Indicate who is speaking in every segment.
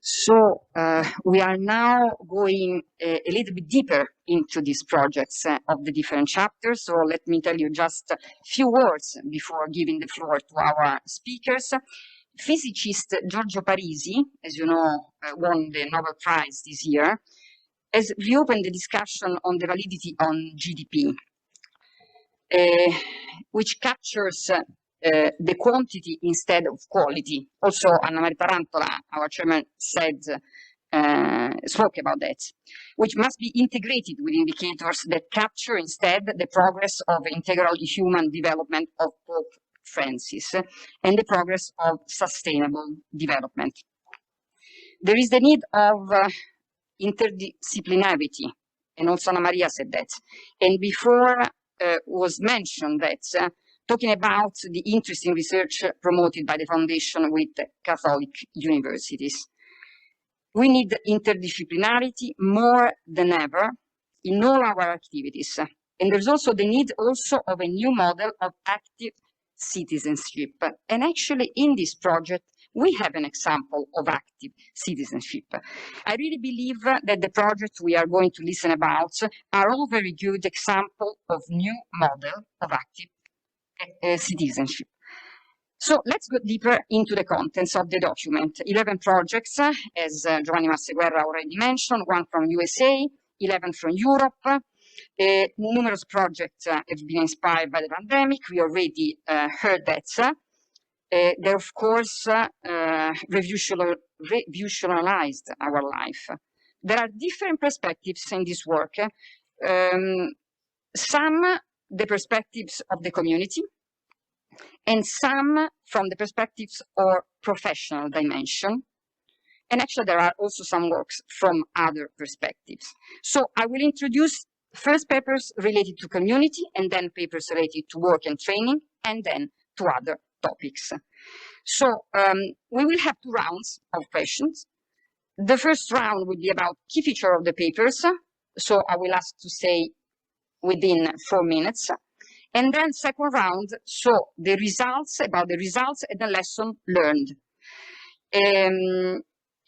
Speaker 1: So we are now going a little bit deeper into these projects of the different chapters. So let me tell you just a few words before giving the floor to our speakers. Physicist Giorgio Parisi, as you know, won the Nobel Prize this year, has reopened the discussion on the validity on GDP, which captures the quantity instead of quality. Also, Anna Maria Tarantola, our chairman, spoke about that, which must be integrated with indicators that capture instead the progress of integral human development of Pope Francis and the progress of sustainable development. There is the need of interdisciplinarity, and also Anna Maria said that. And before was mentioned that talking about the interesting research promoted by the Foundation with Catholic universities. We need interdisciplinarity more than ever in all our activities. And there's also the need also of a new model of active citizenship. And actually in this project, we have an example of active citizenship. I really believe that the projects we are going to listen about are all very good examples of new model of active citizenship. So let's go deeper into the contents of the document. 11 projects, as Giovanni Masseguerra already mentioned, 1 from USA, 11 from Europe. Numerous projects have been inspired by the pandemic. We already heard that. They, of course, revolutionized our life. There are different perspectives in this work. Some the perspectives of the community, and some from the perspectives or professional dimension. And actually, there are also some works from other perspectives. So I will introduce first papers related to community, and then papers related to work and training, and then to other topics. So we will have 2 rounds of questions. The first round will be about key feature of the papers. So I will ask to say within 4 minutes. And then second round, so the results, about the results and the lesson learned.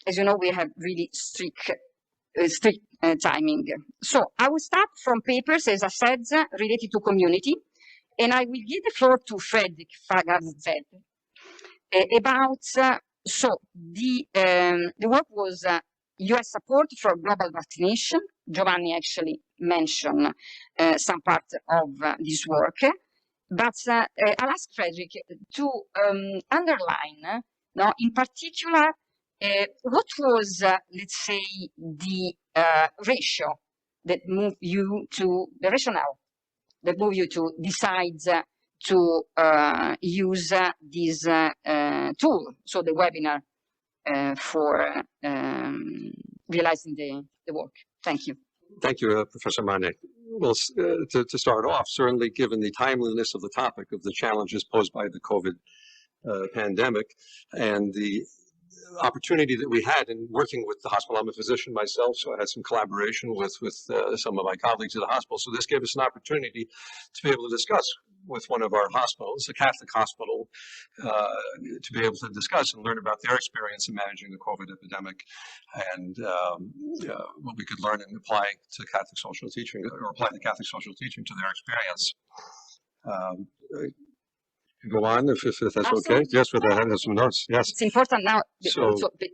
Speaker 1: As you know, we have really strict timing. So I will start from papers, as I said, related to community. And I will give the floor to Fredrik Fagarzed about, so the work was US support for global vaccination. Giovanni actually mentioned some part of this work, but I'll ask Fredrik to underline, now in particular, what was, let's say, the ratio that moved you to, the rationale that moved you to decide to use this tool, so the webinar, for realizing the work. Thank you.
Speaker 2: Thank you, Professor Mane. Well, to start off, certainly given the timeliness of the topic of the challenges posed by the COVID pandemic and the opportunity that we had in working with the hospital. I'm a physician myself, so I had some collaboration with some of my colleagues at the hospital. So this gave us an opportunity to be able to discuss with one of our hospitals, a Catholic hospital, to be able to discuss and learn about their experience in managing the COVID epidemic and what we could learn and apply to Catholic social teaching, or apply the Catholic social teaching to their experience. Go on, if that's absolutely okay. Yes, with I have some notes. Yes,
Speaker 1: it's important now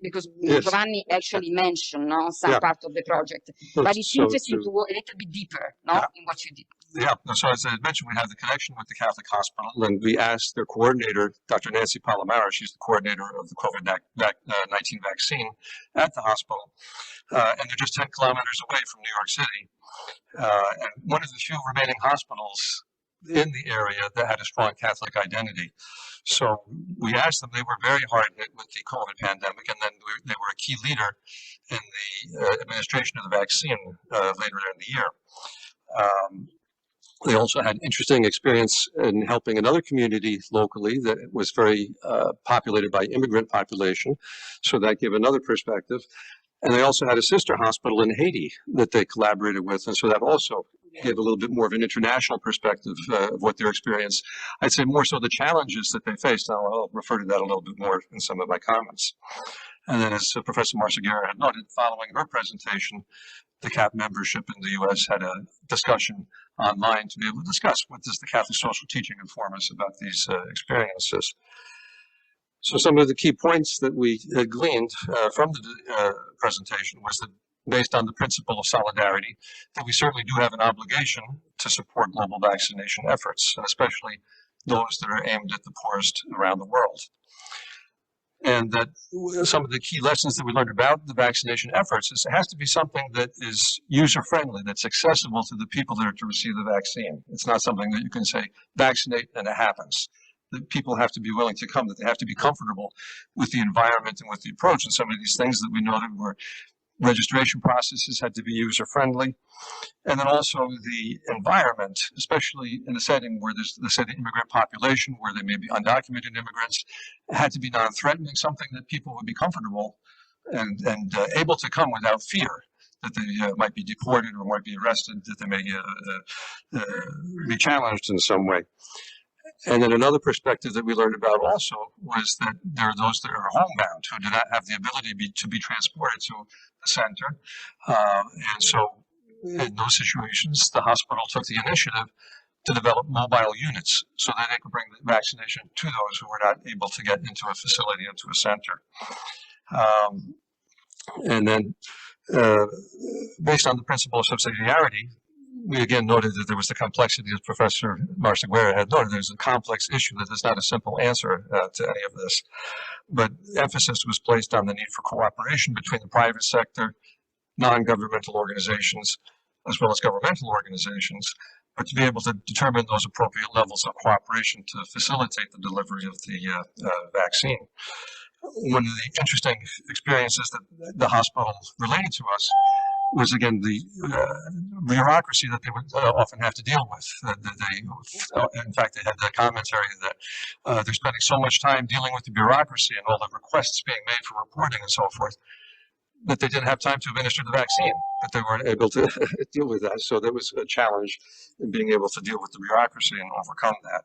Speaker 1: because
Speaker 2: yes.
Speaker 1: Giovanni actually mentioned some part of the project, but it's interesting to go a little bit deeper in what you did.
Speaker 2: Yeah, so as I mentioned, we have the connection with the Catholic hospital, and we asked their coordinator, Dr. Nancy Palomaro, she's the coordinator of the COVID-19 vaccine at the hospital, and they're just 10 kilometers away from New York City, and one of the few remaining hospitals in the area that had a strong Catholic identity. So we asked them, they were very hard hit with the COVID pandemic, and then they were a key leader in the administration of the vaccine later in the year. They also had interesting experience in helping another community locally that was very populated by immigrant population. So that gave another perspective. And they also had a sister hospital in Haiti that they collaborated with. And so that also gave a little bit more of an international perspective of what their experience. I'd say more so the challenges that they faced. I'll refer to that a little bit more in some of my comments. And then, as Professor Marcegaglia had noted, following her presentation, the CAP membership in the U.S. had a discussion online to be able to discuss what does the Catholic social teaching inform us about these experiences. So some of the key points that we gleaned from the presentation was that based on the principle of solidarity, that we certainly do have an obligation to support global vaccination efforts, and especially those that are aimed at the poorest around the world. And that some of the key lessons that we learned about the vaccination efforts is it has to be something that is user-friendly, that's accessible to the people that are to receive the vaccine. It's not something that you can say, vaccinate and it happens. That people have to be willing to come, that they have to be comfortable with the environment and with the approach. And some of these things that we noted were registration processes had to be user-friendly. And then also the environment, especially in a setting where there's, let's say, the immigrant population, where there may be undocumented immigrants, had to be non-threatening, something that people would be comfortable and able to come without fear that they might be deported or might be arrested, that they may be challenged in some way. And then another perspective that we learned about also was that there are those that are homebound who do not have the ability to be transported to the center. And so in those situations, the hospital took the initiative to develop mobile units so that they could bring the vaccination to those who were not able to get into a facility, into a center. And then based on the principle of subsidiarity, we again noted that there was the complexity, as Professor Marcegaglia had noted. There's a complex issue that there's not a simple answer to any of this. But emphasis was placed on the need for cooperation between the private sector, non-governmental organizations, as well as governmental organizations, but to be able to determine those appropriate levels of cooperation to facilitate the delivery of the vaccine. One of the interesting experiences that the hospital related to us was, again, the bureaucracy that they would often have to deal with. In fact, they had the commentary that they're spending so much time dealing with the bureaucracy and all the requests being made for reporting and so forth, that they didn't have time to administer the vaccine, that they weren't able to deal with that. So there was a challenge in being able to deal with the bureaucracy and overcome that.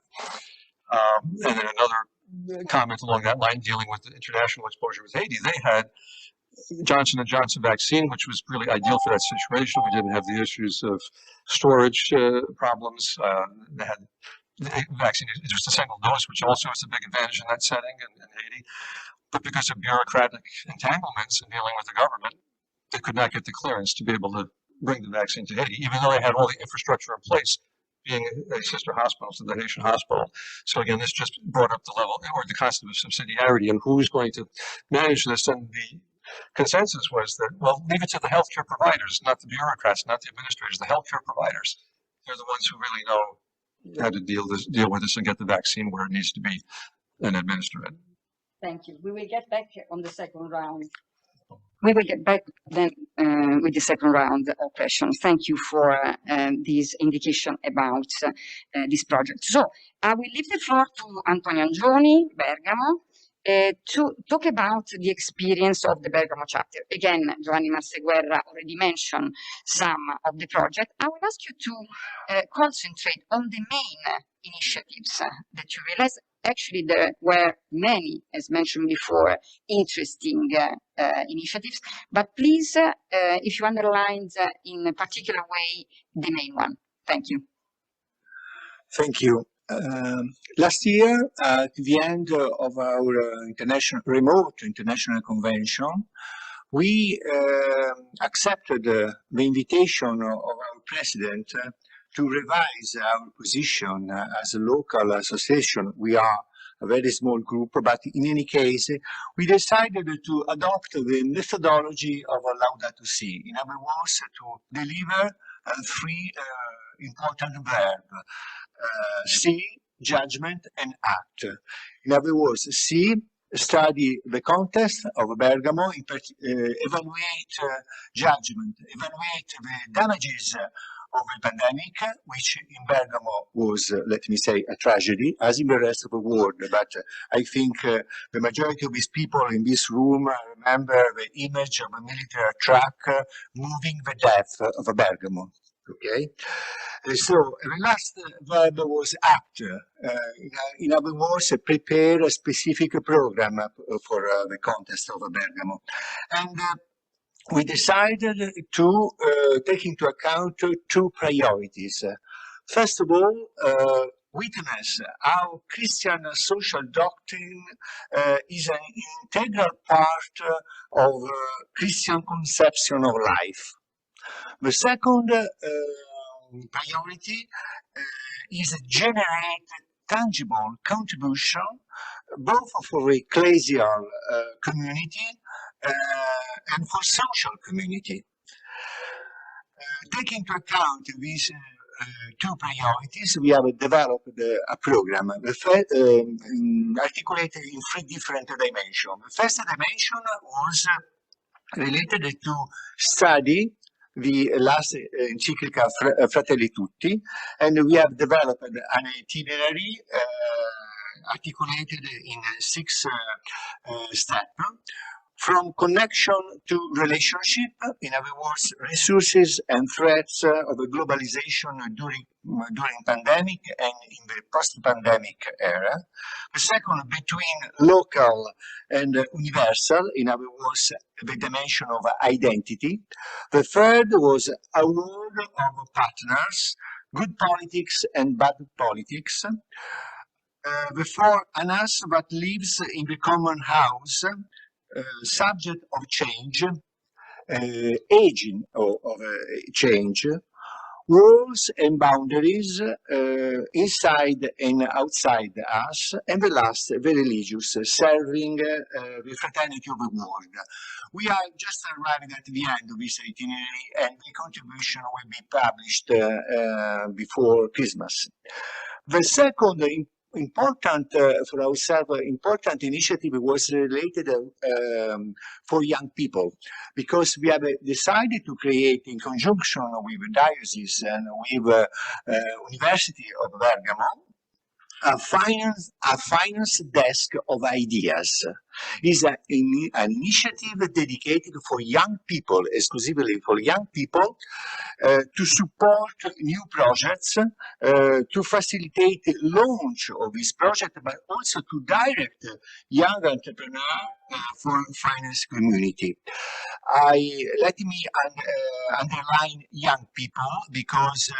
Speaker 2: And then another comment along that line, dealing with the international exposure with Haiti, they had Johnson & Johnson vaccine, which was really ideal for that situation. We didn't have the issues of storage problems. They had the vaccine, just a single dose, which also is a big advantage in that setting in Haiti. But because of bureaucratic entanglements in dealing with the government, they could not get the clearance to be able to bring the vaccine to Haiti, even though they had all the infrastructure in place, being a sister hospital to the Haitian hospital. So again, this just brought up the level or the concept of subsidiarity and who's going to manage this. And the consensus was that, well, leave it to the healthcare providers, not the bureaucrats, not the administrators, the healthcare providers. They're the ones who really know how to deal with this and get the vaccine where it needs to be and administer it.
Speaker 1: Thank you. We will get back on the second round. We will get back then with the second round of questions. Thank you for this indication about this project. So I will leave the floor to Antonio Angioni, Bergamo, to talk about the experience of the Bergamo chapter. Again, Giovanni Marcegaglia already mentioned some of the project. I will ask you to concentrate on the main initiatives that you realized. Actually, there were many, as mentioned before, interesting initiatives, but please, if you underlined in a particular way, the main one. Thank you.
Speaker 3: Thank you. Last year, at the end of our remote international convention, we accepted the invitation of our president to revise our position as a local association. We are a very small group, but in any case, we decided to adopt the methodology of Laudato Si. In other words, to deliver three important verbs: see, judgment, and act. In other words, see, study the context of Bergamo, evaluate judgment, evaluate the damages of a pandemic, which in Bergamo was, let me say, a tragedy, as in the rest of the world. But I think the majority of these people in this room remember the image of a military truck moving the death of Bergamo. Okay. So the last verb was act. In other words, prepare a specific program for the contest of Bergamo. And we decided to take into account two priorities. First of all, witness how Christian social doctrine is an integral part of Christian conception of life. The second priority is generate tangible contribution both for ecclesial community and for social community. Taking into account these two priorities, we have developed a program articulated in three different dimensions. The first dimension was related to study the last encyclical Fratelli Tutti, and we have developed an itinerary articulated in 6 steps, from connection to relationship, in other words, resources and threats of globalization during pandemic and in the post-pandemic era. The second, between local and universal, in other words, the dimension of identity. The third was a world of partners, good politics and bad politics. The fourth, an us that lives in the common house, subject of change, aging of change, walls and boundaries inside and outside us, and the last, the religious, serving the fraternity of the world. We are just arriving at the end of this itinerary, and the contribution will be published before Christmas. The second important for ourselves, important initiative was related for young people, because we have decided to create, in conjunction with the diocese and with University of Bergamo, a finance desk of ideas. Is an initiative dedicated for young people, exclusively for young people, to support new projects, to facilitate launch of this project, but also to direct young entrepreneurs for finance community. Let me underline young people, because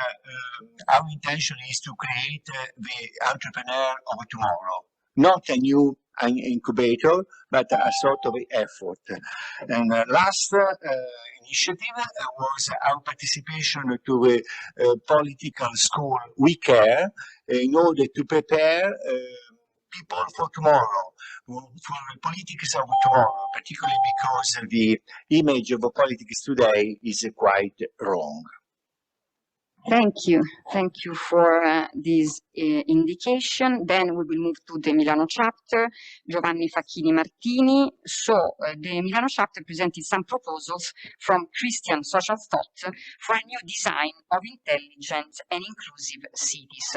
Speaker 3: our intention is to create the entrepreneur of tomorrow, not a new incubator, but a sort of effort. And last initiative was our participation to the political school We Care, in order to prepare people for tomorrow, for the politics of tomorrow, particularly because the image of politics today is quite wrong.
Speaker 1: Thank you for this indication. Then we will move to the Milano chapter, Giovanni Facchini Martini. So the Milano chapter presented some proposals from Christian social thought for a new design of intelligent and inclusive cities.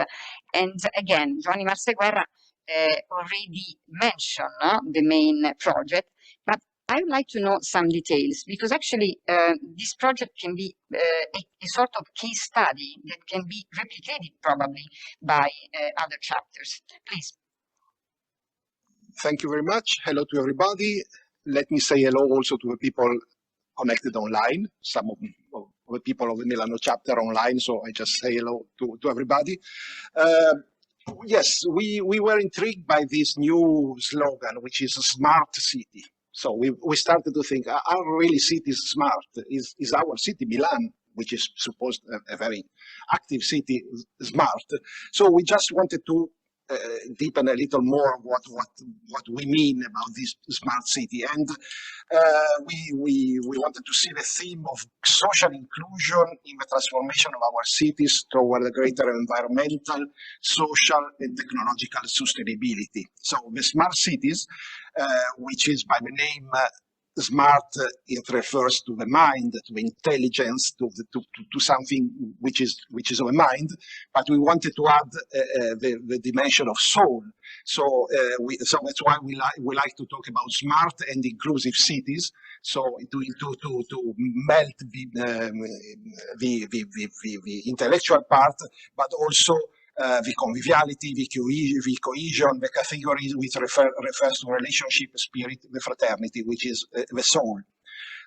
Speaker 1: And again, Giovanni Marseguerra already mentioned the main project, but I would like to know some details, because actually this project can be a sort of case study that can be replicated probably by other chapters. Please.
Speaker 4: Thank you very much. Hello to everybody. Let me say hello also to the people connected online, some of the people of the Milano chapter online, so I just say hello to everybody. Yes, we were intrigued by this new slogan, which is a smart city. So we started to think, are really cities smart? Is our city, Milan, which is supposed a very active city, smart? So we just wanted to deepen a little more what we mean about this smart city, and we wanted to see the theme of social inclusion in the transformation of our cities toward a greater environmental, social, and technological sustainability. So the smart cities, which is by the name smart, it refers to the mind, to intelligence, to something which is of a mind, but we wanted to add the dimension of soul. So that's why we like to talk about smart and inclusive cities. So to melt the intellectual part, but also the conviviality, the cohesion, the category which refers to relationship, spirit, the fraternity, which is the soul.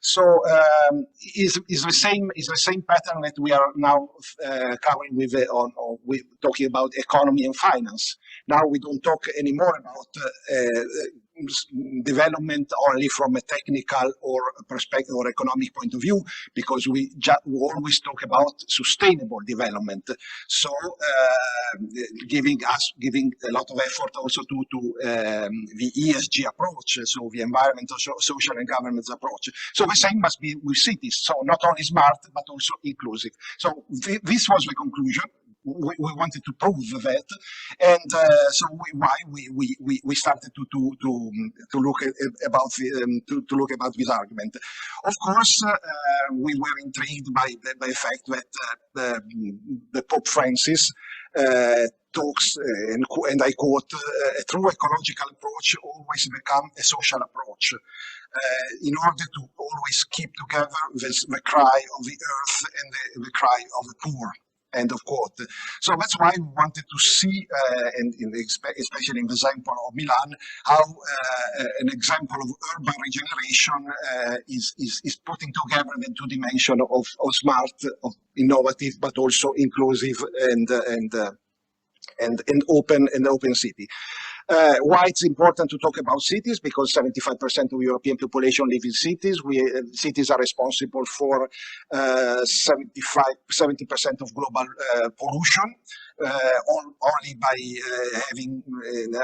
Speaker 4: So is the same pattern that we are now covering with talking about economy and finance. Now we don't talk anymore about development only from a technical or perspective or economic point of view, because we always talk about sustainable development. So giving a lot of effort also to the ESG approach, so the environmental, social and governance approach. So the same must be with cities. So not only smart, but also inclusive. So this was the conclusion. We wanted to prove that, and so why we started to look about this argument. Of course, we were intrigued by the fact that the Pope Francis talks, and I quote, a true ecological approach always becomes a social approach. In order to always keep together the cry of the earth and the cry of the poor. End of quote. So that's why we wanted to see, and especially in the example of Milan, how an example of urban regeneration is putting together the two dimensions of smart, of innovative, but also inclusive and open city. Why it's important to talk about cities? Because 75% of European population live in cities. Cities are responsible for 70% of global pollution, only by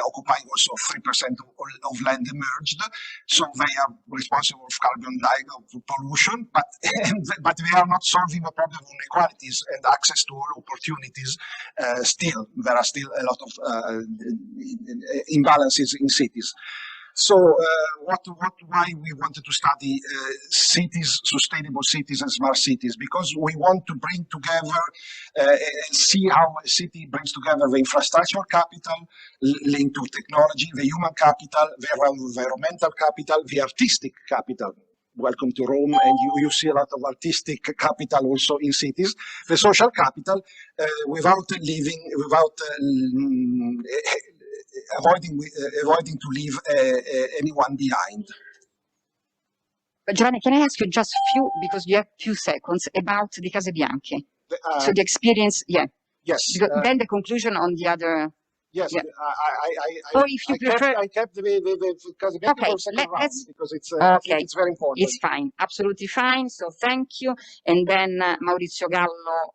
Speaker 4: occupying also 3% of land emerged. So they are responsible for carbon dioxide pollution, but they are not solving the problem of inequalities and access to all opportunities. Still, there are still a lot of imbalances in cities. So why we wanted to study cities, sustainable cities and smart cities? Because we want to bring together and see how a city brings together the infrastructural capital linked to technology, the human capital, the environmental capital, the artistic capital. Welcome to Rome, and you see a lot of artistic capital also in cities. The social capital, without avoiding to leave anyone behind.
Speaker 1: Giovanni, can I ask you just few, because you have few seconds, about the Case Bianche? So the experience, yeah.
Speaker 4: Yes.
Speaker 1: Because then the conclusion on the other.
Speaker 4: Yes,
Speaker 1: yeah.
Speaker 4: Or
Speaker 1: if you prefer,
Speaker 4: I kept the Case Bianche
Speaker 1: okay,
Speaker 4: for second round because it's
Speaker 1: okay.
Speaker 4: I think it's very important.
Speaker 1: It's fine, absolutely fine. So thank you. And then Maurizio Gallo,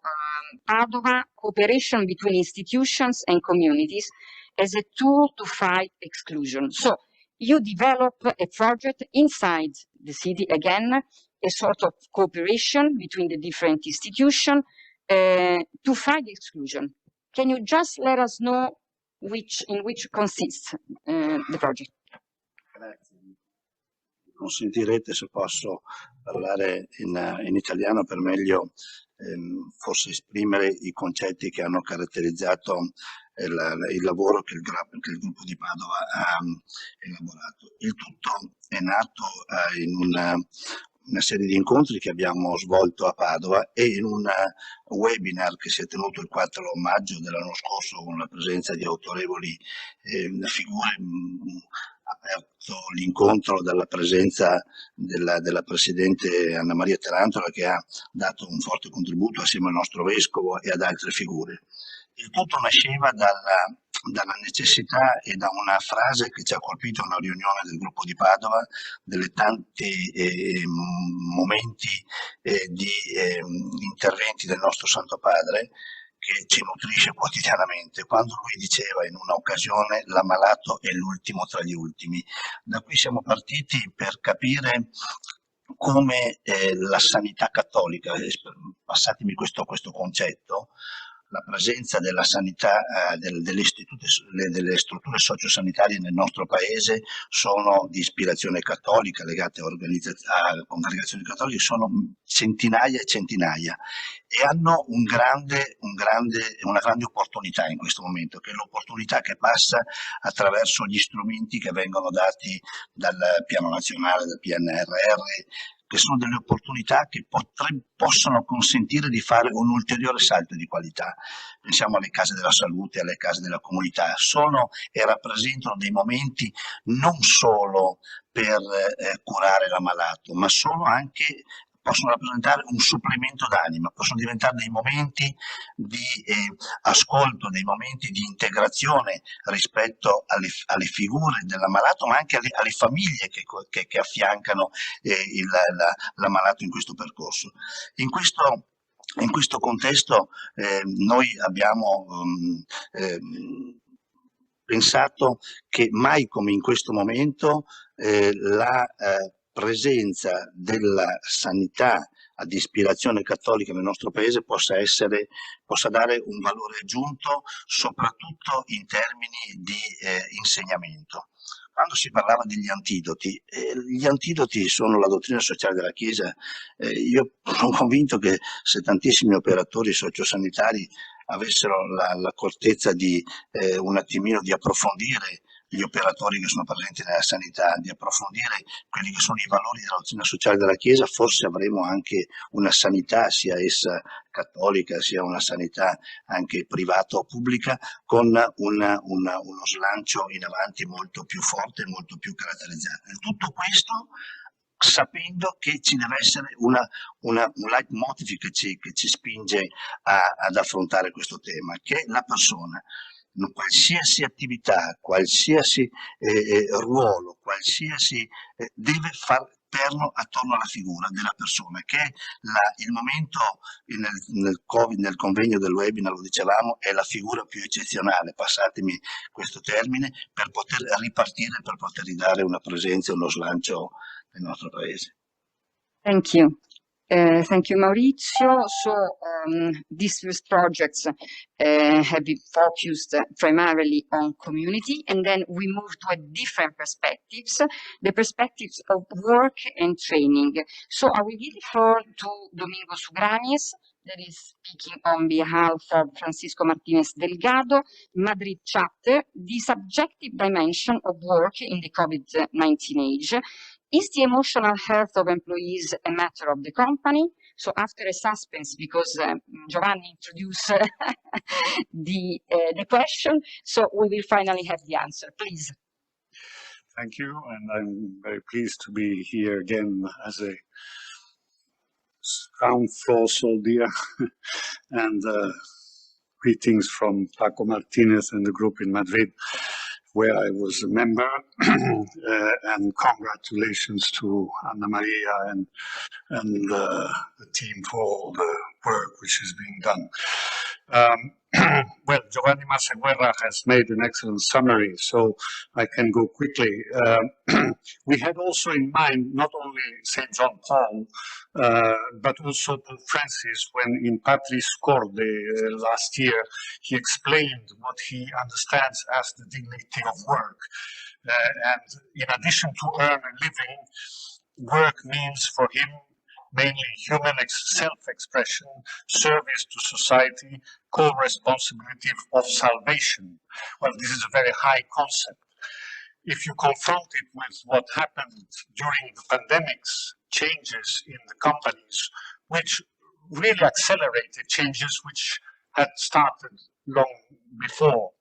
Speaker 1: Padova, cooperation between institutions and communities as a tool to fight exclusion. So you develop a project inside the city, again, a sort of cooperation between the different institutions to fight exclusion. Can you just let us know in which consists the project?
Speaker 5: Grazie. Consentirete se posso parlare in italiano per meglio forse esprimere i concetti che hanno caratterizzato il lavoro che il gruppo di Padova ha elaborato. Il tutto è nato in una serie di incontri che abbiamo svolto a Padova e in un webinar che si è tenuto il 4 maggio dell'anno scorso con la presenza di autorevoli figure. Aperto l'incontro dalla presenza della Presidente Anna Maria Tarantola, che ha dato un forte contributo assieme al nostro Vescovo e ad altre figure. Il tutto nasceva dalla necessità e da una frase che ci ha colpito a una riunione del gruppo di Padova, delle tanti momenti di interventi del nostro Santo Padre, che ci nutrisce quotidianamente, quando lui diceva in una occasione l'ammalato è l'ultimo tra gli ultimi. Da qui siamo partiti per capire come la sanità cattolica, passatemi questo concetto, la presenza della sanità, delle strutture sociosanitarie nel nostro paese sono di ispirazione cattolica, legate a congregazioni cattoliche, sono centinaia e centinaia e hanno una grande opportunità in questo momento, che è l'opportunità che passa attraverso gli strumenti che vengono dati dal Piano Nazionale, dal PNRR, che sono delle opportunità che possono consentire di fare un ulteriore salto di qualità. Pensiamo alle case della salute, alle case della comunità, sono e rappresentano dei momenti non solo per curare l'ammalato, ma possono rappresentare un supplemento d'anima, possono diventare dei momenti di ascolto, dei momenti di integrazione rispetto alle figure dell'ammalato, ma anche alle famiglie che affiancano l'ammalato in questo percorso. In questo contesto noi abbiamo pensato che mai come in questo momento la presenza della sanità ad ispirazione cattolica nel nostro paese possa dare un valore aggiunto, soprattutto in termini di insegnamento. Quando si parlava degli antidoti sono la dottrina sociale della Chiesa. Io sono convinto che se tantissimi operatori sociosanitari avessero l'accortezza di un attimino di approfondire gli operatori che sono presenti nella sanità, di approfondire quelli che sono i valori della dottrina sociale della Chiesa, forse avremo anche una sanità, sia essa cattolica, sia una sanità anche privata o pubblica, con uno slancio in avanti molto più forte e molto più caratterizzato. E tutto questo sapendo che ci deve essere un leitmotiv che ci spinge ad affrontare questo tema, che la persona, qualsiasi attività, qualsiasi ruolo, deve far perno attorno alla figura della persona, che è il momento nel Covid, nel convegno del webinar, lo dicevamo, è la figura più eccezionale, passatemi questo termine, per poter ripartire, per poter ridare una presenza e uno slancio nel nostro paese.
Speaker 1: Thank you. Thank you, Maurizio. So these first projects have been focused primarily on community, and then we move to a different perspectives, the perspectives of work and training. So I will give the floor to Domingo Sugrañez, that is speaking on behalf of Francisco Martinez Delgado, Madrid chapter, the subjective dimension of work in the COVID-19 age. Is the emotional health of employees a matter of the company? So after a suspense, because Giovanni introduced the question, so we will finally have the answer. Please.
Speaker 6: Thank you, and I'm very pleased to be here again as a ground floor soldier, and greetings from Paco Martinez and the group in Madrid, where I was a member, and congratulations to Anna Maria and the team for all the work which is being done. Well, Giovanni Massaguerra has made an excellent summary, so I can go quickly. We had also in mind not only St. John Paul, but also Pope Francis, when in Patris Corde last year, he explained what he understands as the dignity of work. And in addition to earn a living, work means for him mainly human self-expression, service to society, co-responsibility of salvation. Well, this is a very high concept. If you confront it with what happened during the pandemics, changes in the companies, which really accelerated changes which had started long before.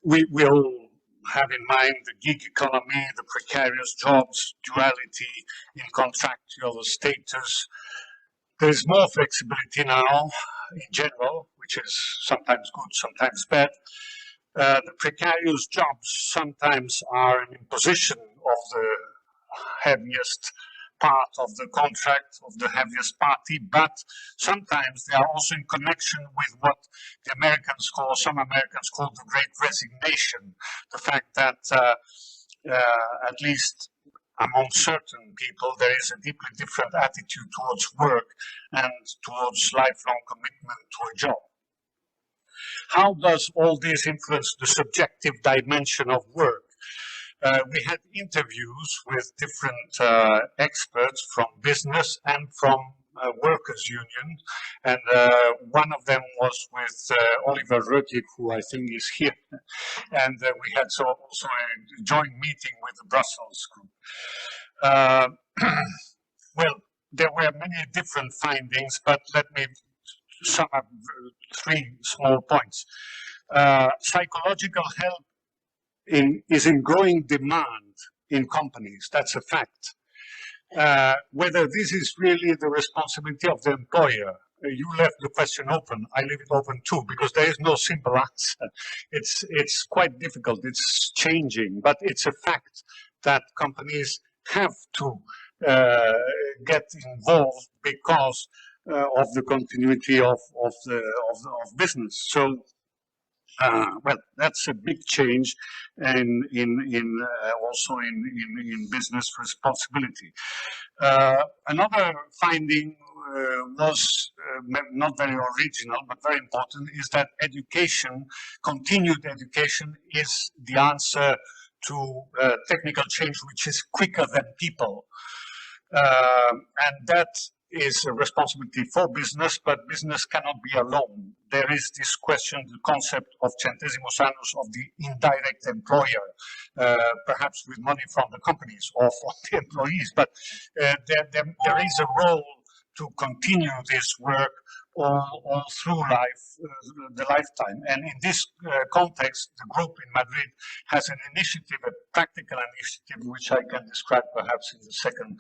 Speaker 6: We all have in mind the gig economy, the precarious jobs, duality in contractual status. There is more flexibility now in general, which is sometimes good, sometimes bad. The precarious jobs sometimes are an imposition of the heaviest part of the contract, of the heaviest party, but sometimes they are also in connection with what the Americans call, some Americans call the Great Resignation, the fact that at least among certain people, there is a deeply different attitude towards work and towards lifelong commitment to a job. How does all this influence the subjective dimension of work? We had interviews with different experts from business and from workers' union, and one of them was with Oliver Rötig, who I think is here, and we had also a joint meeting with the Brussels group. Well, there were many different findings, but let me sum up three small points. Psychological health is in growing demand in companies. That's a fact. Whether this is really the responsibility of the employer, you left the question open. I leave it open too, because there is no simple answer. It's quite difficult. It's changing, but it's a fact that companies have to get involved because of the continuity of business. So, well, that's a big change, and also in business responsibility. Another finding was not very original, but very important, is that education, continued education, is the answer to technical change, which is quicker than people. And that is a responsibility for business, but business cannot be alone. There is this question, the concept of centesimus annus, of the indirect employer, perhaps with money from the companies or from the employees, but there is a role to continue this work all through life, the lifetime. And in this context, the group in Madrid has an initiative, a practical initiative, which I can describe perhaps in the second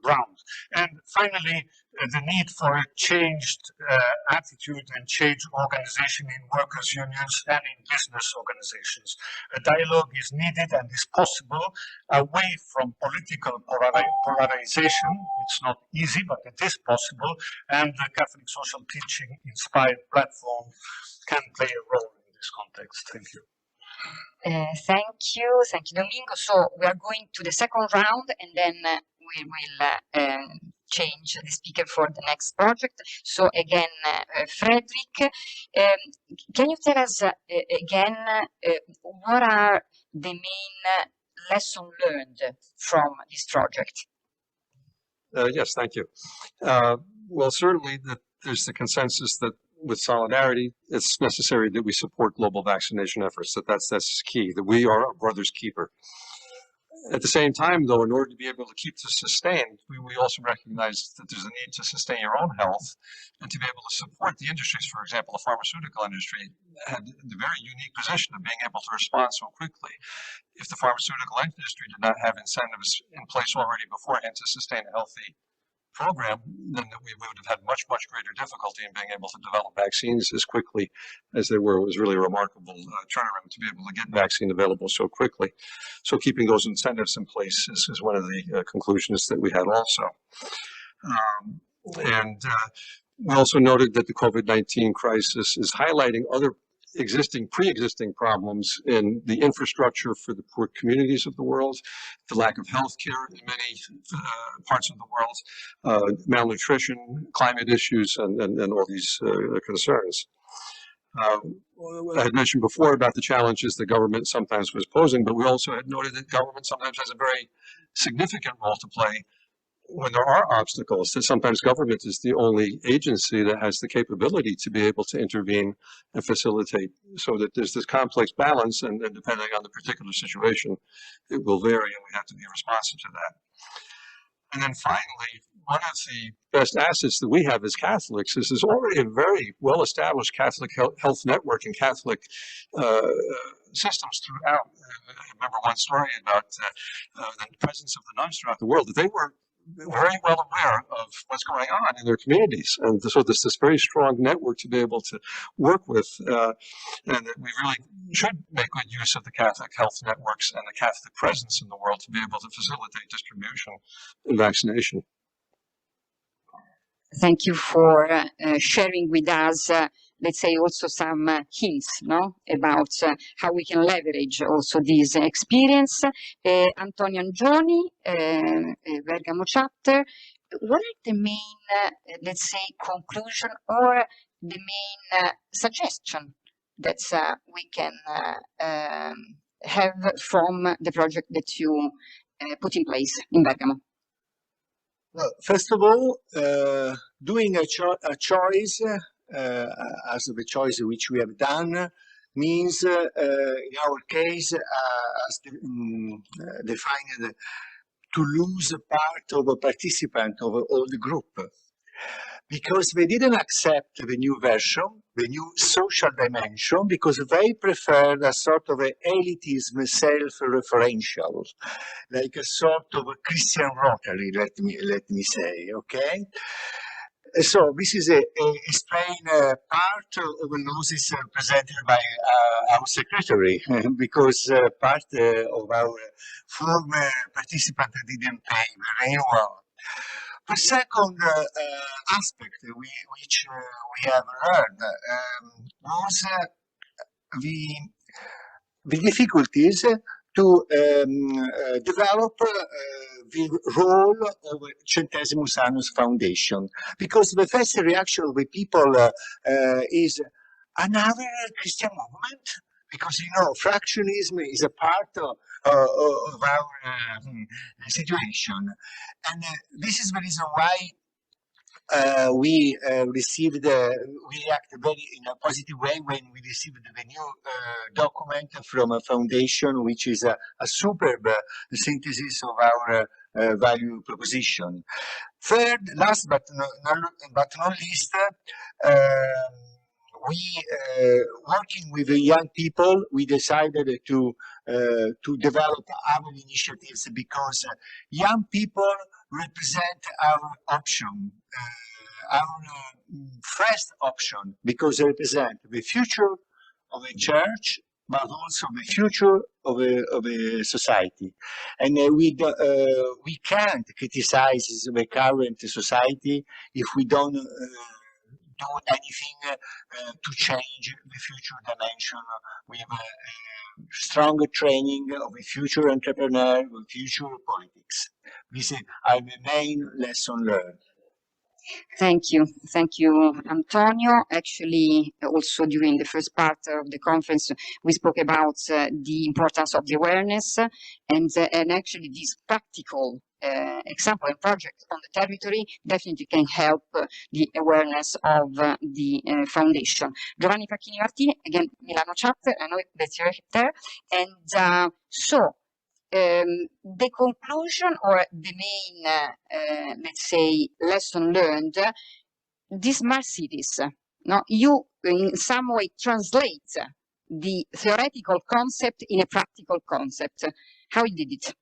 Speaker 6: round. And finally, the need for a changed attitude and changed organization in workers' unions and in business organizations. A dialogue is needed and is possible away from political polarization. It's not easy, but it is possible, and the Catholic social teaching inspired platform can play a role in this context. Thank you.
Speaker 1: Thank you, Domingo. So we are going to the second round, and then we will change the speaker for the next project. So again, Frederick, can you tell us again what are the main lessons learned from this project?
Speaker 2: Yes, thank you. Well, certainly there's the consensus that with solidarity, it's necessary that we support global vaccination efforts, that's key, that we are our brother's keeper. At the same time, though, in order to be able to keep this sustained, we also recognize that there's a need to sustain your own health and to be able to support the industries. For example, the pharmaceutical industry had the very unique position of being able to respond so quickly. If the pharmaceutical industry did not have incentives in place already beforehand to sustain a healthy program, then we would have had much greater difficulty in being able to develop vaccines as quickly as they were. It was really a remarkable turnaround to be able to get vaccine available so quickly. So keeping those incentives in place is one of the conclusions that we had also. We also noted that the COVID-19 crisis is highlighting other pre-existing problems in the infrastructure for the poor communities of the world, the lack of health care in many parts of the world, malnutrition, climate issues, and all these concerns. I had mentioned before about the challenges the government sometimes was posing, but we also had noted that government sometimes has a very significant role to play when there are obstacles, that sometimes government is the only agency that has the capability to be able to intervene and facilitate, so that there's this complex balance, and depending on the particular situation, it will vary, and we have to be responsive to that. And then finally, one of the best assets that we have as Catholics is there's already a very well-established Catholic health network and Catholic systems throughout. I remember one story about the presence of the nuns throughout the world, that they were very well aware of what's going on in their communities. And so there's this very strong network to be able to work with, and that we really should make good use of the Catholic health networks and the Catholic presence in the world to be able to facilitate distribution and vaccination.
Speaker 1: Thank you for sharing with us let's say, also some hints, no, about how we can leverage also this experience. Antonio Angioni, Bergamo Chapter, what are the main, let's say, conclusion or the main suggestion that we can have from the project that you put in place in Bergamo?
Speaker 3: Well, first of all, doing a choice, as the choice which we have done, means, in our case, as defined, to lose a part of a participant of all the group, because they didn't accept the new version, the new social dimension, because they preferred a sort of elitism, self-referential, like a sort of a Christian Rotary, let me say, okay? So this is a explained part of the notice presented by our secretary, because part of our former participant didn't pay the renewal. The second aspect which we have learned was the difficulties to develop the role of Centesimus Annus Foundation, because the first reaction of the people is another Christian movement, because fractionism is a part of our situation, and this is the reason why we react very in a positive way when we received the new document from a foundation, which is a superb synthesis of our value proposition. Third, last but not least, we working with the young people, we decided to develop our initiatives, because young people represent our option, our first option, because they represent the future of a church, but also the future of a society. And we can't criticize the current society if we don't do anything to change the future dimension with stronger training of a future entrepreneur, of future politics. These are the main lesson learned.
Speaker 1: Thank you, Antonio. Actually, also during the first part of the conference, we spoke about the importance of the awareness, and actually this practical example and project on the territory definitely can help the awareness of the foundation. Giovanni Facchini Martini, again, Milano Chapter, I know that you're there, and the conclusion or the main, let's say, lesson learned, these smart cities, you in some way translate the theoretical concept in a practical concept. How you did it?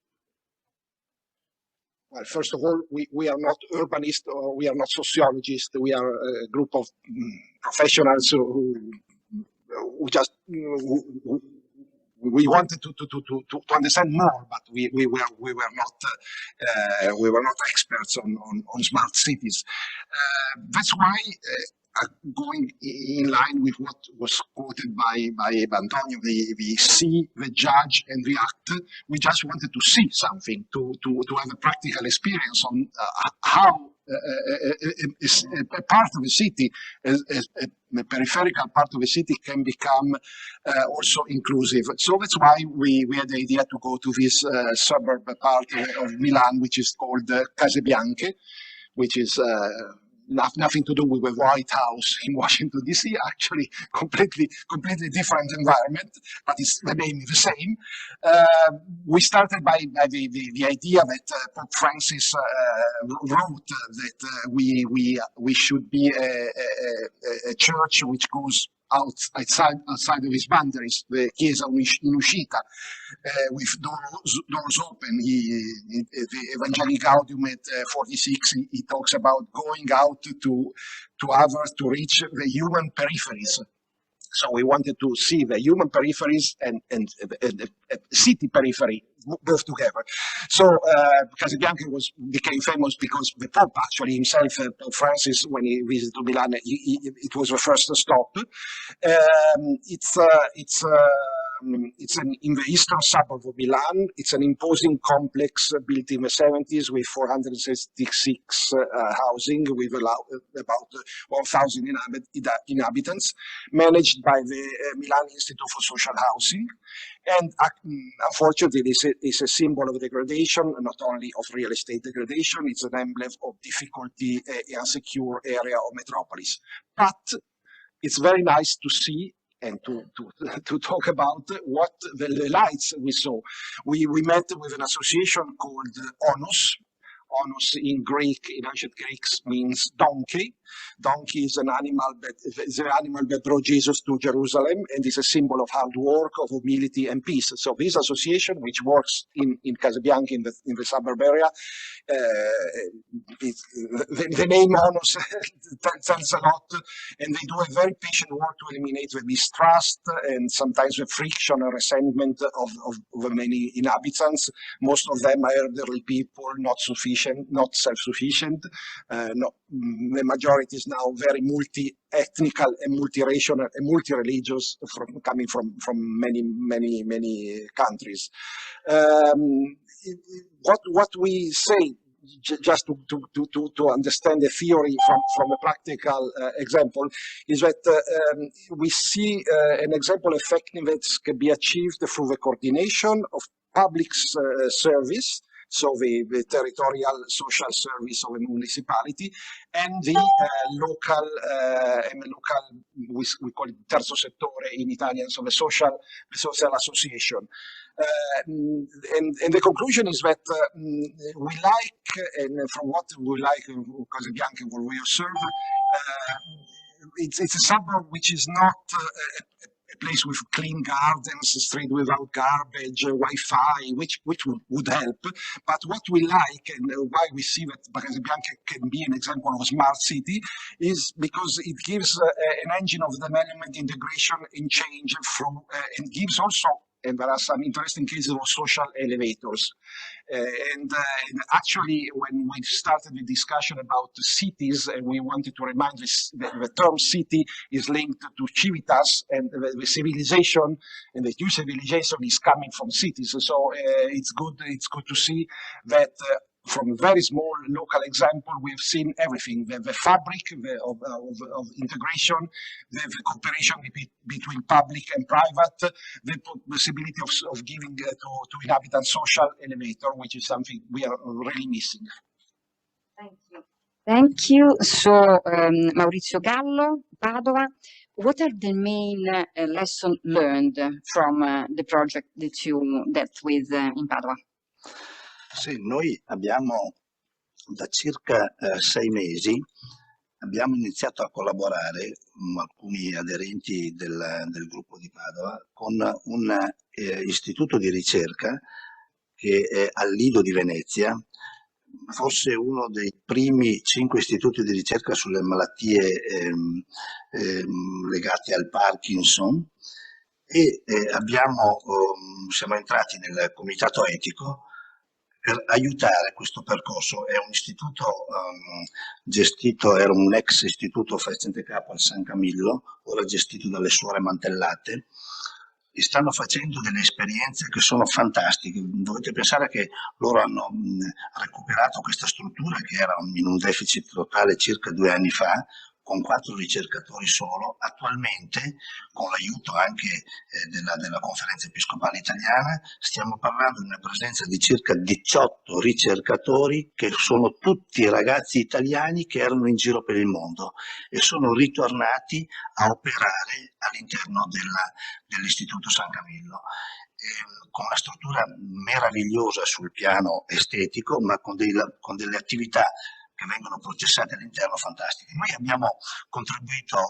Speaker 4: Well, first of all, we are not urbanists or we are not sociologists. We are a group of professionals who just we wanted to understand more, but we were not experts on smart cities. That's why, going in line with what was quoted by Antonio, we see, we judge, and react. We just wanted to see something, to have a practical experience on how a part of a city, a peripheral part of a city, can become also inclusive. So that's why we had the idea to go to this suburb part of Milan, which is called Case Bianche, which is nothing to do with the White House in Washington, D.C., actually completely different environment, but the name is the same. We started by the idea that Pope Francis wrote that we should be a church which goes outside of his boundaries, the Chiesa in Uscita, with doors open. The Evangelii Gaudium at 46, he talks about going out to others, to reach the human peripheries. So we wanted to see the human peripheries and the city periphery both together. So Casabianca became famous because the Pope actually himself, Pope Francis, when he visited Milan, it was the first stop. It's in the eastern suburb of Milan. It's an imposing complex built in the 70s with 466 housing, with about 1,000 inhabitants, managed by the Milan Institute for Social Housing. And unfortunately, it's a symbol of degradation, not only of real estate degradation, it's an emblem of difficulty and secure area of metropolis. But it's very nice to see and to talk about what the lights we saw. We met with an association called Onus. Onus in Greek, in ancient Greeks, means donkey. Donkey is the animal that brought Jesus to Jerusalem and is a symbol of hard work, of humility and peace. So this association, which works in Casabianca in the suburb area, the name Onus tells a lot, and they do a very patient work to eliminate the mistrust and sometimes the friction or resentment of many inhabitants. Most of them are elderly people, not self-sufficient. The majority is now very multi-ethnical and multiracial and multi-religious, coming from many countries. What we say, just to understand the theory from a practical example, is that we see an example effectiveness can be achieved through the coordination of public service, so the territorial social service of a municipality, and the local, we call it terzo settore in Italian, so the social association. And the conclusion is that we like, and from what we like, Casabianca, what we observe, it's a suburb which is not a place with clean gardens, a street without garbage, Wi-Fi, which would help. But what we like and why we see that Casabianca can be an example of a smart city is because it gives an engine of development, integration, and change and gives also, and there are some interesting cases of social elevators. And actually, when we started the discussion about cities, and we wanted to remind the term city is linked to civitas, and the civilization, and the new civilization is coming from cities. So it's good to see that from a very small local example, we've seen everything, the fabric of integration, the cooperation between public and private, the possibility of giving to inhabitants social elevator, which is something we are really missing.
Speaker 1: Thank you. Thank you. So, Maurizio Gallo, Padova, what are the main lessons learned from the project that you dealt with in Padova?
Speaker 5: Sì, noi abbiamo da circa 6 mesi abbiamo iniziato a collaborare, alcuni aderenti del gruppo di Padova, con un istituto di ricerca che è al Lido di Venezia, forse uno dei primi 5 istituti di ricerca sulle malattie legate al Parkinson, e siamo entrati nel comitato etico per aiutare questo percorso. È un istituto gestito, era un ex istituto facente capo al San Camillo, ora gestito dalle suore Mantellate, e stanno facendo delle esperienze che sono fantastiche. Dovete pensare che loro hanno recuperato questa struttura che era in un deficit totale circa 2 anni fa, con 4 ricercatori solo. Attualmente, con l'aiuto anche della Conferenza Episcopale Italiana, stiamo parlando di una presenza di circa 18 ricercatori che sono tutti ragazzi italiani che erano in giro per il mondo e sono ritornati a operare all'interno dell'Istituto San Camillo. Con una struttura meravigliosa sul piano estetico, ma con delle attività che vengono processati all'interno fantastiche. Noi abbiamo contribuito,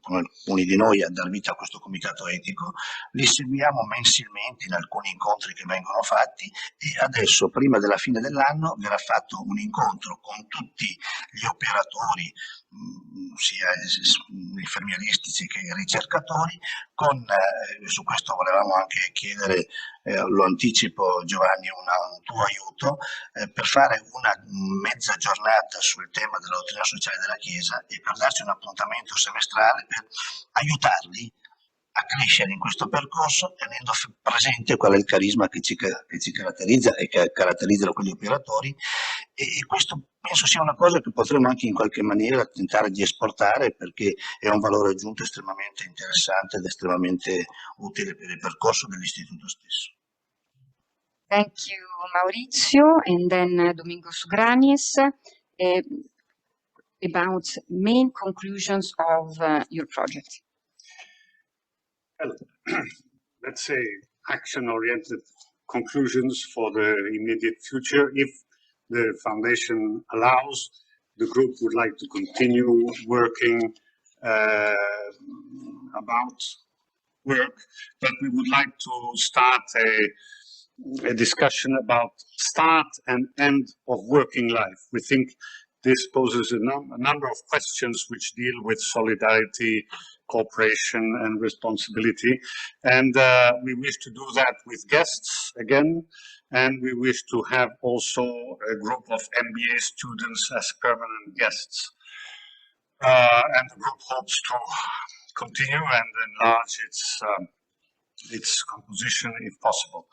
Speaker 5: come alcuni di noi, a dar vita a questo comitato etico, li seguiamo mensilmente in alcuni incontri che vengono fatti e adesso, prima della fine dell'anno, verrà fatto un incontro con tutti gli operatori, sia infermieristici che ricercatori, su questo volevamo anche chiedere, lo anticipo Giovanni, un tuo aiuto, per fare una mezza giornata sul tema della dottrina sociale della Chiesa e per darci un appuntamento semestrale per aiutarli a crescere in questo percorso, tenendo presente qual è il carisma che ci caratterizza e che caratterizzano quegli operatori, e questo penso sia una cosa che potremmo anche in qualche maniera tentare di esportare, perché è un valore aggiunto estremamente interessante ed estremamente utile per il percorso dell'istituto stesso.
Speaker 1: Thank you, Maurizio, and then Domingos Granis, about main conclusions of your project.
Speaker 6: Well, let's say action-oriented conclusions for the immediate future. If the foundation allows, the group would like to continue working about work, but we would like to start a discussion about start and end of working life. We think this poses a number of questions which deal with solidarity, cooperation and responsibility. And we wish to do that with guests again. And we wish to have also a group of MBA students as permanent guests. And the group hopes to continue and enlarge its composition if possible.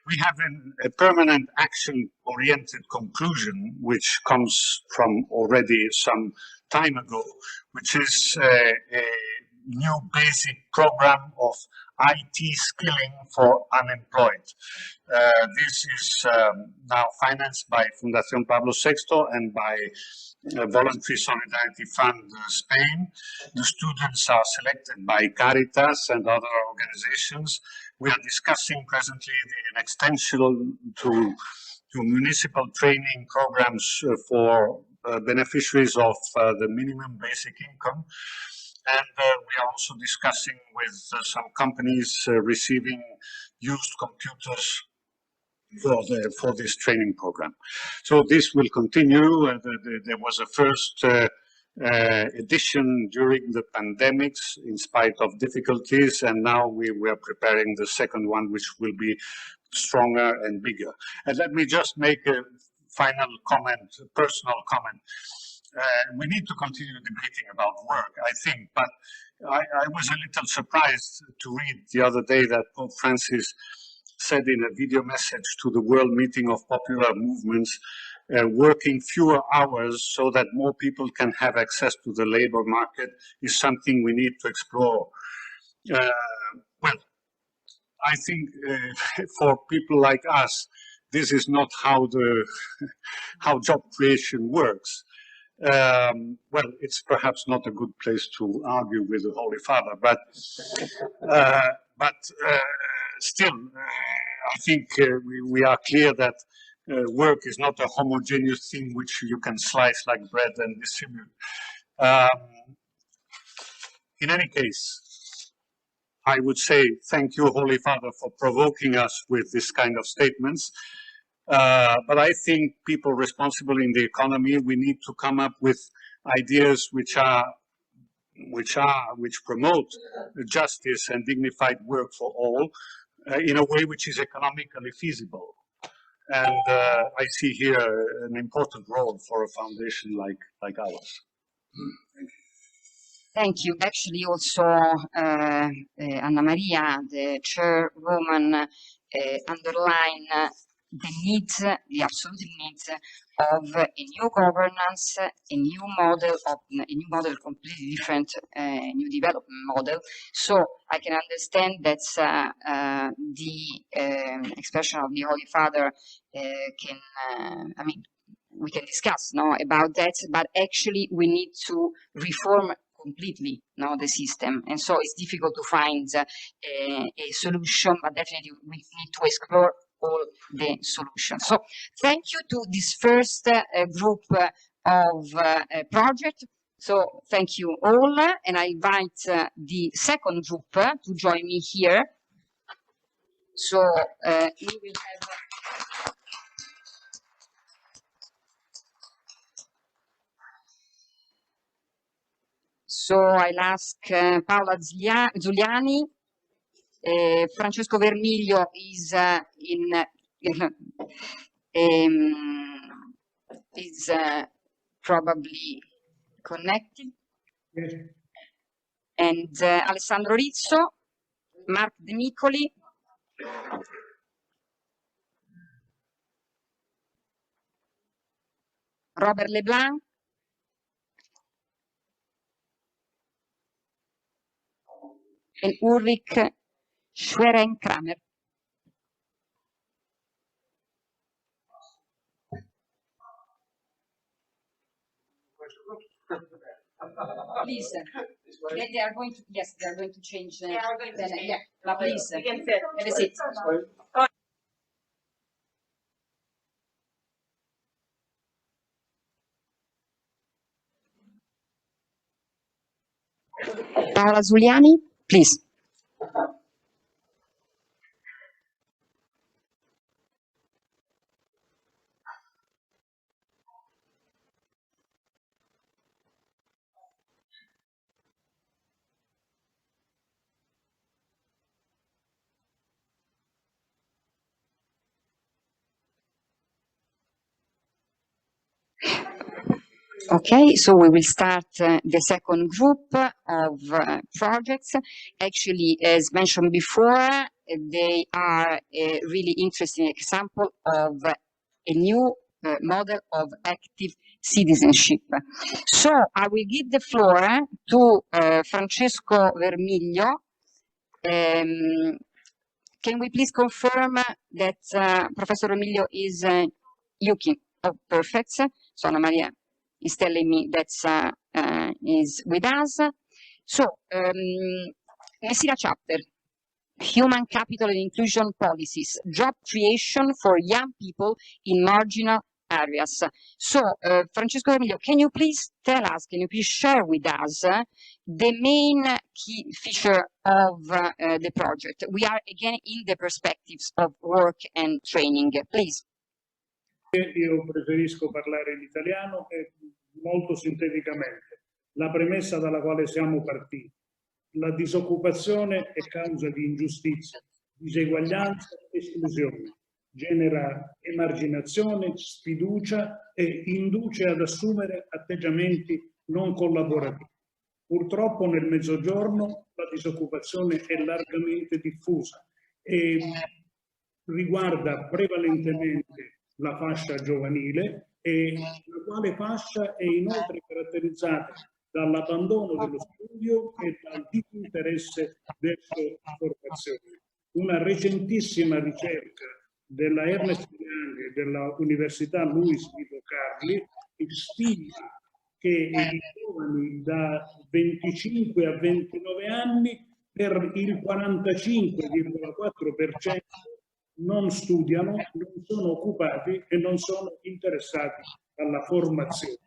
Speaker 6: We have a permanent action-oriented conclusion, which comes from already some time ago, which is a new basic program of IT skilling for unemployed. This is now financed by Fundación Pablo VI and by Voluntary Solidarity Fund Spain. The students are selected by Caritas and other organizations. We are discussing presently an extension to municipal training programs for beneficiaries of the minimum basic income. And we are also discussing with some companies receiving used computers for this training program. So this will continue. There was a first edition during the pandemics in spite of difficulties, and now we are preparing the second one, which will be stronger and bigger. And let me just make a final comment, a personal comment. We need to continue debating about work, I think, but I was a little surprised to read the other day that Pope Francis said in a video message to the World Meeting of Popular Movements, working fewer hours so that more people can have access to the labor market is something we need to explore. Well, I think for people like us, this is not how job creation works. Well, it's perhaps not a good place to argue with the Holy Father, but still, I think we are clear that work is not a homogeneous thing which you can slice like bread and distribute. In any case, I would say thank you, Holy Father, for provoking us with this kind of statements. But I think people responsible in the economy, we need to come up with ideas which promote justice and dignified work for all in a way which is economically feasible. And I see here an important role for a foundation like ours. Thank you.
Speaker 1: Thank you. Actually, also Anna Maria, the chairwoman, underlined the needs, the absolute needs of a new governance, a new model completely different, new development model. So I can understand that the expression of the Holy Father I mean, we can discuss about that, but actually we need to reform completely the system, and so it's difficult to find a solution, but definitely we need to explore all the solutions. So thank you to this first group of project. So thank you all, and I invite the second group to join me here. So we will have. So I'll ask Paola Zuliani. Francesco Vermiglio is probably connected.
Speaker 6: Yes.
Speaker 1: And Alessandro Rizzo, Mark De Micoli, Robert Leblanc, and Ulrich Schwerenkramer. Please, they are going to, yes, they are going to change. Yeah, please, have a seat. Paola Zuliani, please. Okay, so we will start the second group of projects. Actually, as mentioned before, they are a really interesting example of a new model of active citizenship. So I will give the floor to Francesco Vermiglio. Can we please confirm that Professor Vermiglio is looking? Oh, perfect. So Anna Maria is telling me that is with us. So, Milano Chapter, Human Capital and Inclusion Policies, Job Creation for Young People in Marginal Areas. So, Francesco Vermiglio, can you please tell us, can you please share with us the main key feature of the project? We are again in the perspectives of work and training. Please.
Speaker 7: Io preferisco parlare in italiano e molto sinteticamente. La premessa dalla quale siamo partiti. La disoccupazione è causa di ingiustizia, diseguaglianza e esclusione. Genera emarginazione, sfiducia e induce ad assumere atteggiamenti non collaborativi. Purtroppo nel Mezzogiorno la disoccupazione è largamente diffusa e riguarda prevalentemente la fascia giovanile, e la quale fascia è inoltre caratterizzata dall'abbandono dello studio e dal disinteresse verso la formazione. Una recentissima ricerca della Ernst Young e dell'Università Luis Guido Carli stima che i giovani da 25 a 29 anni per il 45,4% non studiano, non sono occupati e non sono interessati alla formazione.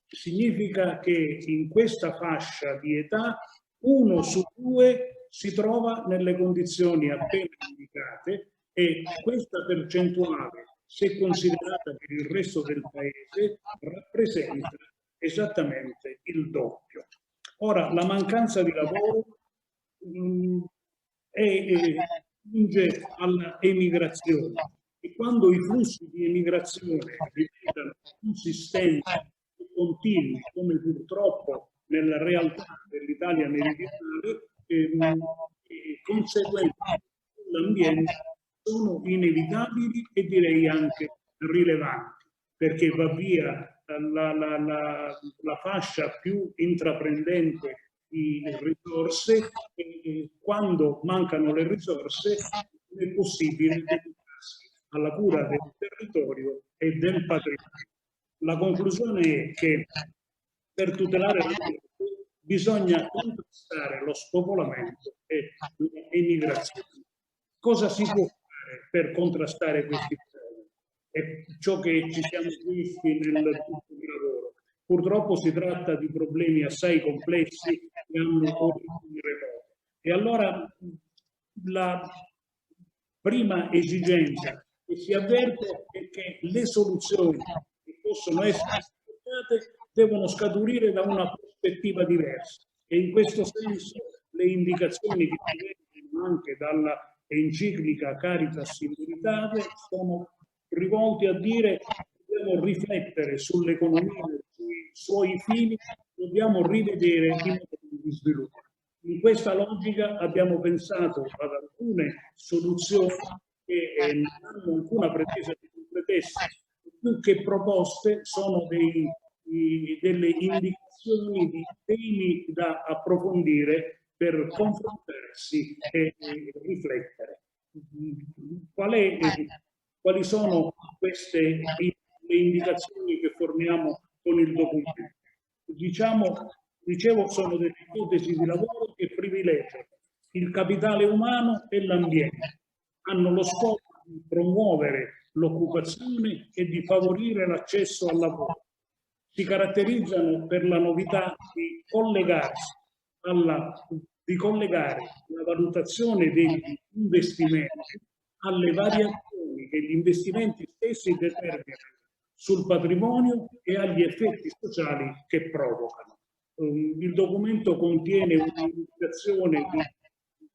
Speaker 7: Significa che in questa fascia di età 1 su 2 si trova nelle condizioni appena indicate, e questa percentuale, se considerata per il resto del paese, rappresenta esattamente il doppio. Ora, la mancanza di lavoro giunge alla emigrazione, e quando i flussi di emigrazione diventano consistenti e continui, come purtroppo nella realtà dell'Italia meridionale, le conseguenze sull'ambiente sono inevitabili e direi anche rilevanti, perché va via la fascia più intraprendente di risorse, e quando mancano le risorse è possibile dedicarsi alla cura del territorio e del patrimonio. La conclusione è che per tutelare l'ambiente bisogna contrastare lo spopolamento e l'emigrazione. Cosa si può fare per contrastare questi fenomeni? È ciò che ci siamo visti nel gruppo di lavoro. Purtroppo si tratta di problemi assai complessi che hanno origini remote. E allora la prima esigenza che si avverte è che le soluzioni che possono essere adottate devono scaturire da una prospettiva diversa. E in questo senso le indicazioni che vengono anche dalla enciclica Caritas in Veritate sono rivolti a dire che dobbiamo riflettere sull'economia, sui suoi fini, dobbiamo rivedere i modelli di sviluppo. In questa logica abbiamo pensato ad alcune soluzioni che non hanno alcuna pretesa di completezza, più che proposte sono delle indicazioni di temi da approfondire per confrontarsi e riflettere. Quali sono queste le indicazioni che forniamo con il documento? Dicevo, sono delle ipotesi di lavoro che privilegiano il capitale umano e l'ambiente. Hanno lo scopo di promuovere l'occupazione e di favorire l'accesso al lavoro. Si caratterizzano per la novità di collegare la valutazione degli investimenti alle variazioni che gli investimenti stessi determinano sul patrimonio e agli effetti sociali che provocano. Il documento contiene un'indicazione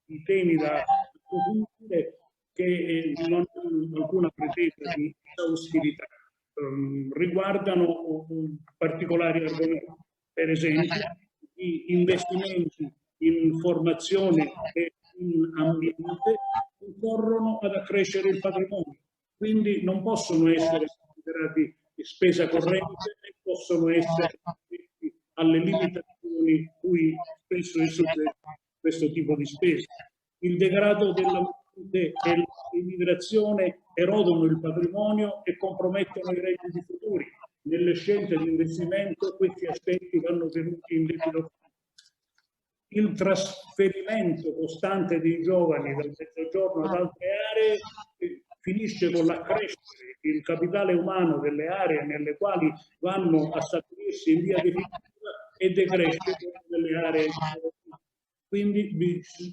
Speaker 7: di temi da approfondire che non hanno alcuna pretesa di esaustività, riguardano particolari argomenti, per esempio gli investimenti in formazione e in ambiente concorrono ad accrescere il patrimonio, quindi non possono essere considerati spesa corrente e possono essere alle limitazioni cui spesso è soggetto questo tipo di spesa. Il degrado dell'ambiente e l'immigrazione erodono il patrimonio e compromettono i redditi futuri. Nelle scelte di investimento questi aspetti vanno tenuti in debito conto. Il trasferimento costante dei giovani dal mezzogiorno ad altre aree finisce con l'accrescere il capitale umano delle aree nelle quali vanno a stabilirsi in via definitiva e decresce delle aree. Quindi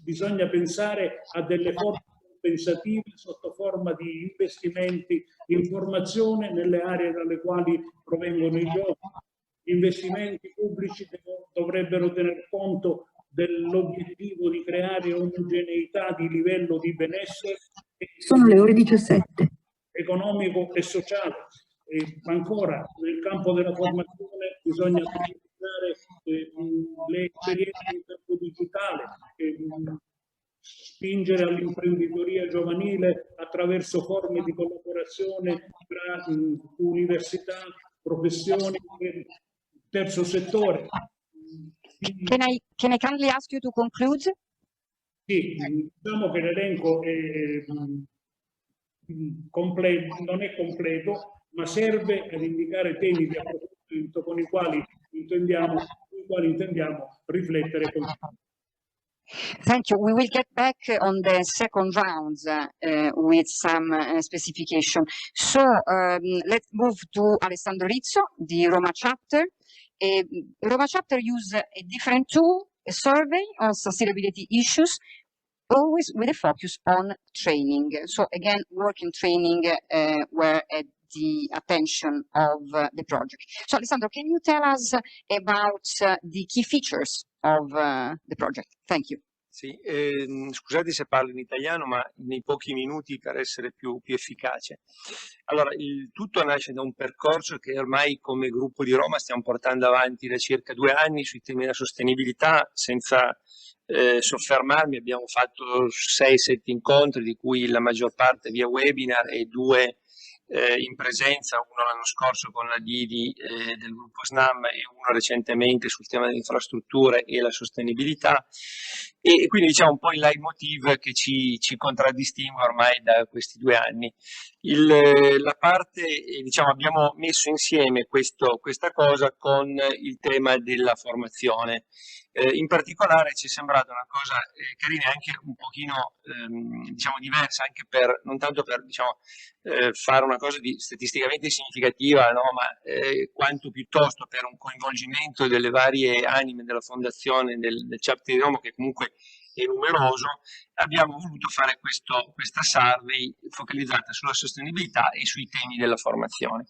Speaker 7: bisogna pensare a delle forme compensative sotto forma di investimenti in formazione nelle aree dalle quali provengono i giovani. Gli investimenti pubblici dovrebbero tener conto dell'obiettivo di creare omogeneità di livello di benessere.
Speaker 8: Sono le ore 17.
Speaker 7: Economico e sociale. E ancora, nel campo della formazione bisogna utilizzare le esperienze in campo digitale, spingere all'imprenditoria giovanile attraverso forme di collaborazione tra università, professioni e terzo settore.
Speaker 1: Can I kindly ask you to conclude?
Speaker 7: Sì, diciamo che l'elenco non è completo, ma serve ad indicare temi di approfondimento con i quali intendiamo riflettere.
Speaker 1: Thank you. We will get back on the second round with some specification. So let's move to Alessandro Rizzo, the Roma chapter. Roma chapter use a different tool, a survey on sustainability issues, always with a focus on training. So again, work and training were at the attention of the project. So Alessandro, can you tell us about the key features of the project? Thank you.
Speaker 3: Sì, scusate se parlo in italiano, ma nei pochi minuti per essere più efficace. Allora, il tutto nasce da un percorso che ormai come gruppo di Roma stiamo portando avanti da circa 2 anni sui temi della sostenibilità, senza soffermarmi. Abbiamo fatto 6-7 incontri, di cui la maggior parte via webinar e 2 in presenza, uno l'anno scorso con la Didi del gruppo SNAM e uno recentemente sul tema delle infrastrutture e la sostenibilità.
Speaker 9: e quindi diciamo un po' il leitmotiv che ci contraddistingue ormai da questi 2 anni. La parte, diciamo, abbiamo messo insieme questa cosa con il tema della formazione. In particolare ci è sembrata una cosa carina e anche un pochino diciamo diversa, anche per, non tanto per diciamo, fare una cosa di statisticamente significativa, no? Ma quanto piuttosto per un coinvolgimento delle varie anime della fondazione del Chapter di Roma, che comunque è numeroso, abbiamo voluto fare questa survey focalizzata sulla sostenibilità e sui temi della formazione.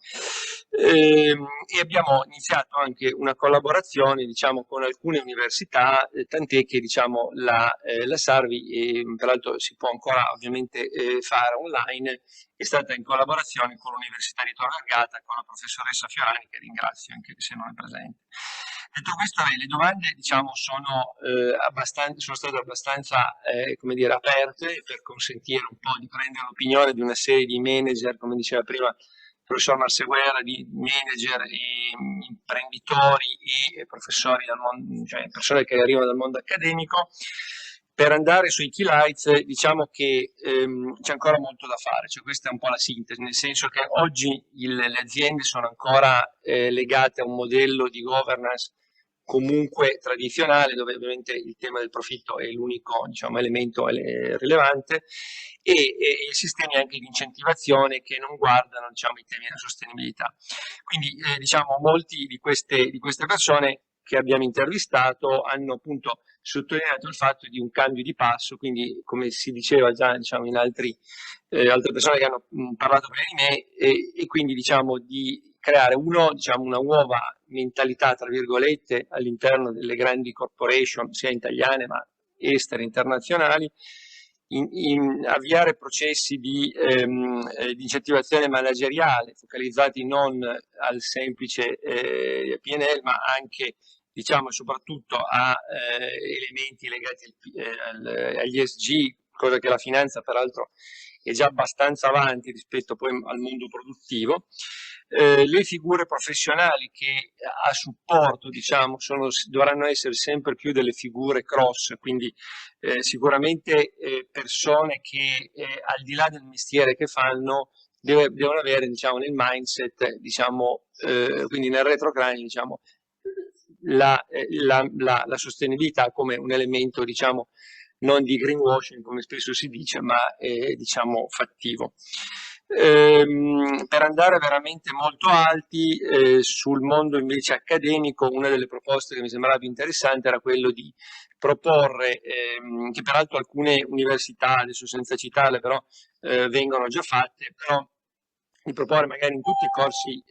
Speaker 9: E abbiamo iniziato anche una collaborazione, diciamo, con alcune università, tant'è che diciamo, la survey, peraltro si può ancora ovviamente fare online, è stata in collaborazione con l'Università di Tor Vergata, con la professoressa Fiorani, che ringrazio anche se non è presente. Detto questo, le domande diciamo, sono state abbastanza come dire, aperte per consentire un po' di prendere l'opinione di una serie di manager, come diceva prima il professor Marseguera, di manager e imprenditori e professori del mondo, cioè persone che arrivano dal mondo accademico. Per andare sui key lights, diciamo che c'è ancora molto da fare, cioè questa è un po' la sintesi, nel senso che oggi le aziende sono ancora legate a un modello di governance comunque tradizionale, dove ovviamente il tema del profitto è l'unico diciamo, elemento rilevante, e sistemi anche di incentivazione che non guardano diciamo, i temi della sostenibilità. Quindi diciamo, molti di queste persone che abbiamo intervistato hanno appunto sottolineato il fatto di un cambio di passo, quindi come si diceva già diciamo, in altre persone che hanno parlato prima di me, e quindi diciamo di creare diciamo, una nuova mentalità, tra virgolette, all'interno delle grandi corporation, sia italiane ma estere, internazionali, avviare processi di incentivazione manageriale focalizzati non al semplice P&L, ma anche diciamo soprattutto a elementi legati agli ESG, cosa che la finanza peraltro è già abbastanza avanti rispetto poi al mondo produttivo. Le figure professionali che a supporto diciamo, dovranno essere sempre più delle figure cross, quindi sicuramente persone che al di là del mestiere che fanno devono avere diciamo, nel mindset, diciamo, quindi nel retrocranio, diciamo, la sostenibilità come un elemento diciamo, non di greenwashing come spesso si dice, ma diciamo fattivo. Per andare veramente molto alti sul mondo invece accademico, una delle proposte che mi sembrava più interessante era quello di proporre, che peraltro alcune università, adesso senza citarle, però vengono già fatte, però di proporre magari in tutti i corsi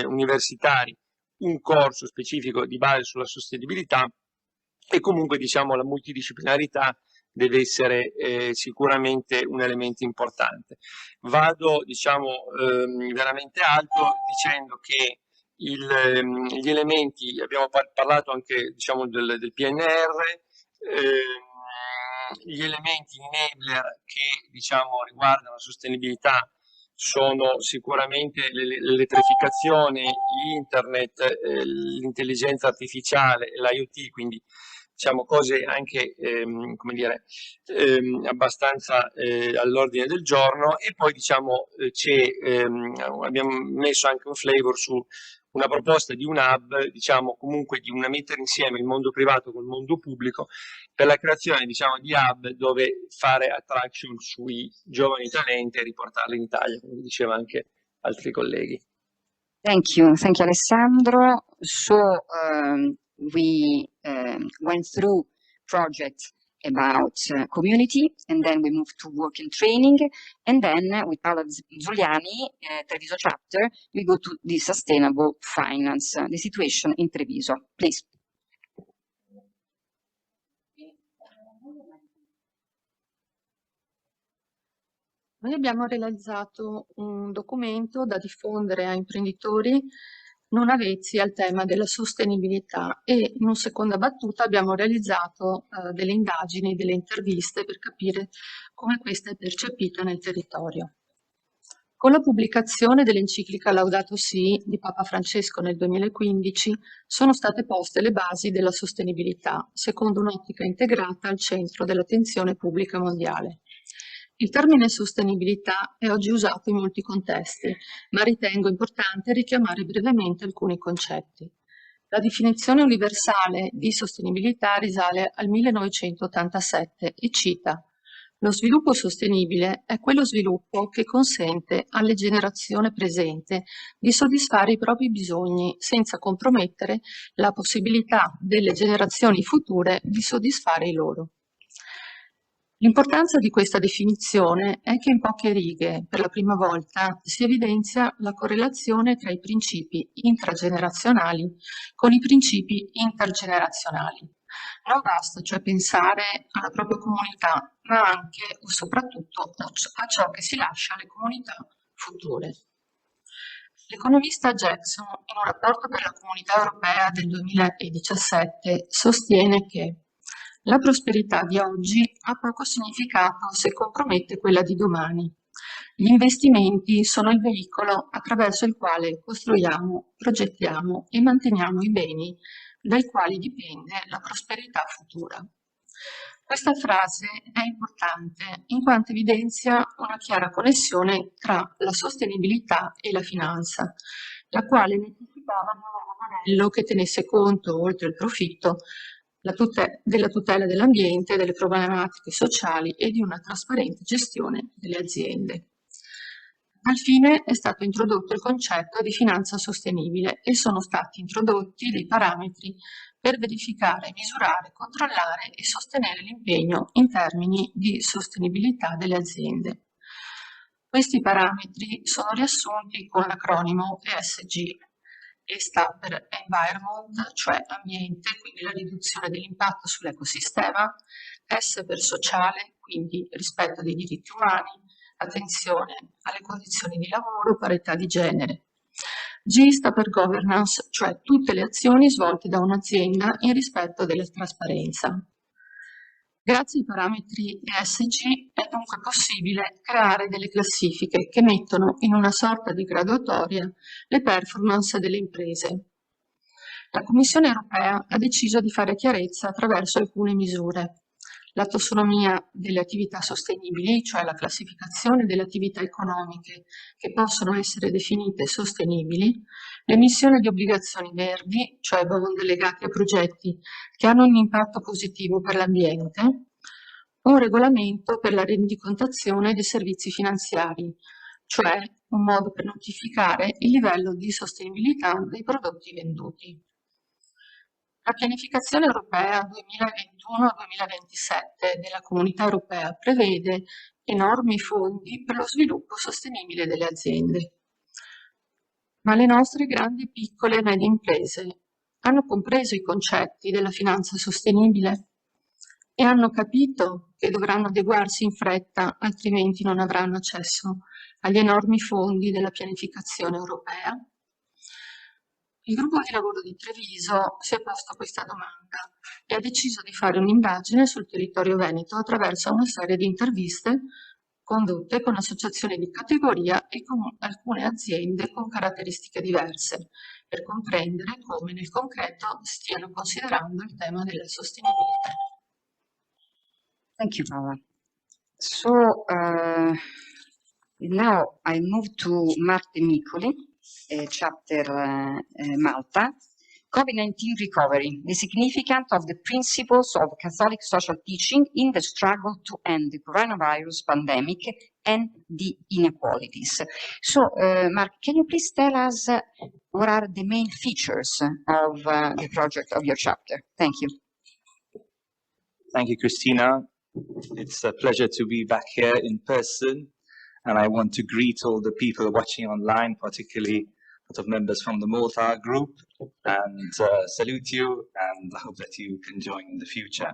Speaker 9: universitari un corso specifico di base sulla sostenibilità, e comunque diciamo la multidisciplinarità deve essere sicuramente un elemento importante. Vado diciamo veramente alto dicendo che gli elementi, abbiamo parlato anche diciamo del PNR, gli elementi enabler che diciamo riguardano la sostenibilità sono sicuramente l'elettrificazione, internet, l'intelligenza artificiale, l'IoT, quindi diciamo cose anche come dire, abbastanza all'ordine del giorno, e poi diciamo abbiamo messo anche un flavor su una proposta di un hub, diciamo comunque di una mettere insieme il mondo privato con il mondo pubblico per la creazione diciamo di hub dove fare attraction sui giovani talenti e riportarli in Italia, come diceva anche altri colleghi.
Speaker 1: Thank you Alessandro. So we went through projects about community, and then we moved to work and training, and then with Paola Zuliani, Treviso chapter, we go to the sustainable finance, the situation in Treviso. Please.
Speaker 10: Noi abbiamo realizzato un documento da diffondere a imprenditori non avvezzi al tema della sostenibilità, e in una seconda battuta abbiamo realizzato delle indagini, delle interviste per capire come questa è percepita nel territorio. Con la pubblicazione dell'enciclica Laudato Si di Papa Francesco nel 2015 sono state poste le basi della sostenibilità, secondo un'ottica integrata al centro dell'attenzione pubblica mondiale. Il termine sostenibilità è oggi usato in molti contesti, ma ritengo importante richiamare brevemente alcuni concetti. La definizione universale di sostenibilità risale al 1987 e cita: lo sviluppo sostenibile è quello sviluppo che consente alle generazioni presenti di soddisfare i propri bisogni senza compromettere la possibilità delle generazioni future di soddisfare i loro. L'importanza di questa definizione è che in poche righe, per la prima volta, si evidenzia la correlazione tra i principi intragenerazionali con i principi intergenerazionali. Non basta cioè pensare alla propria comunità, ma anche o soprattutto a ciò che si lascia alle comunità future. L'economista Jackson, in un rapporto per la Comunità Europea del 2017, sostiene che la prosperità di oggi ha poco significato se compromette quella di domani. Gli investimenti sono il veicolo attraverso il quale costruiamo, progettiamo e manteniamo i beni dai quali dipende la prosperità futura. Questa frase è importante in quanto evidenzia una chiara connessione tra la sostenibilità e la finanza, la quale necessitava di un nuovo modello che tenesse conto, oltre il profitto, della tutela dell'ambiente, delle problematiche sociali e di una trasparente gestione delle aziende. Al fine è stato introdotto il concetto di finanza sostenibile e sono stati introdotti dei parametri per verificare, misurare, controllare e sostenere l'impegno in termini di sostenibilità delle aziende. Questi parametri sono riassunti con l'acronimo ESG. E sta per Environment, cioè ambiente, quindi la riduzione dell'impatto sull'ecosistema, S per sociale, quindi rispetto dei diritti umani, attenzione alle condizioni di lavoro, parità di genere. G sta per Governance, cioè tutte le azioni svolte da un'azienda in rispetto della trasparenza. Grazie ai parametri ESG è dunque possibile creare delle classifiche che mettono in una sorta di graduatoria le performance delle imprese. La Commissione europea ha deciso di fare chiarezza attraverso alcune misure. La tassonomia delle attività sostenibili, cioè la classificazione delle attività economiche che possono essere definite sostenibili, l'emissione di obbligazioni verdi, cioè bond legati a progetti che hanno un impatto positivo per l'ambiente, un regolamento per la rendicontazione dei servizi finanziari, cioè un modo per notificare il livello di sostenibilità dei prodotti venduti. La pianificazione europea 2021-2027 della Comunità Europea prevede enormi fondi per lo sviluppo sostenibile delle aziende. Ma le nostre grandi, piccole e medie imprese hanno compreso i concetti della finanza sostenibile e hanno capito che dovranno adeguarsi in fretta, altrimenti non avranno accesso agli enormi fondi della pianificazione europea? Il gruppo di lavoro di Treviso si è posto questa domanda e ha deciso di fare un'indagine sul territorio veneto attraverso una serie di interviste condotte con associazioni di categoria e con alcune aziende con caratteristiche diverse, per comprendere come nel concreto stiano considerando il tema della sostenibilità.
Speaker 1: Thank you, Paola. So now I move to Marte Micoli, chapter Malta. COVID-19 recovery, the significance of the principles of Catholic social teaching in the struggle to end the coronavirus pandemic and the inequalities. So, Mark, can you please tell us what are the main features of the project of your chapter? Thank you.
Speaker 11: Thank you, Christina. It's a pleasure to be back here in person, and I want to greet all the people watching online, particularly of members from the Malta group, and salute you, and I hope that you can join in the future.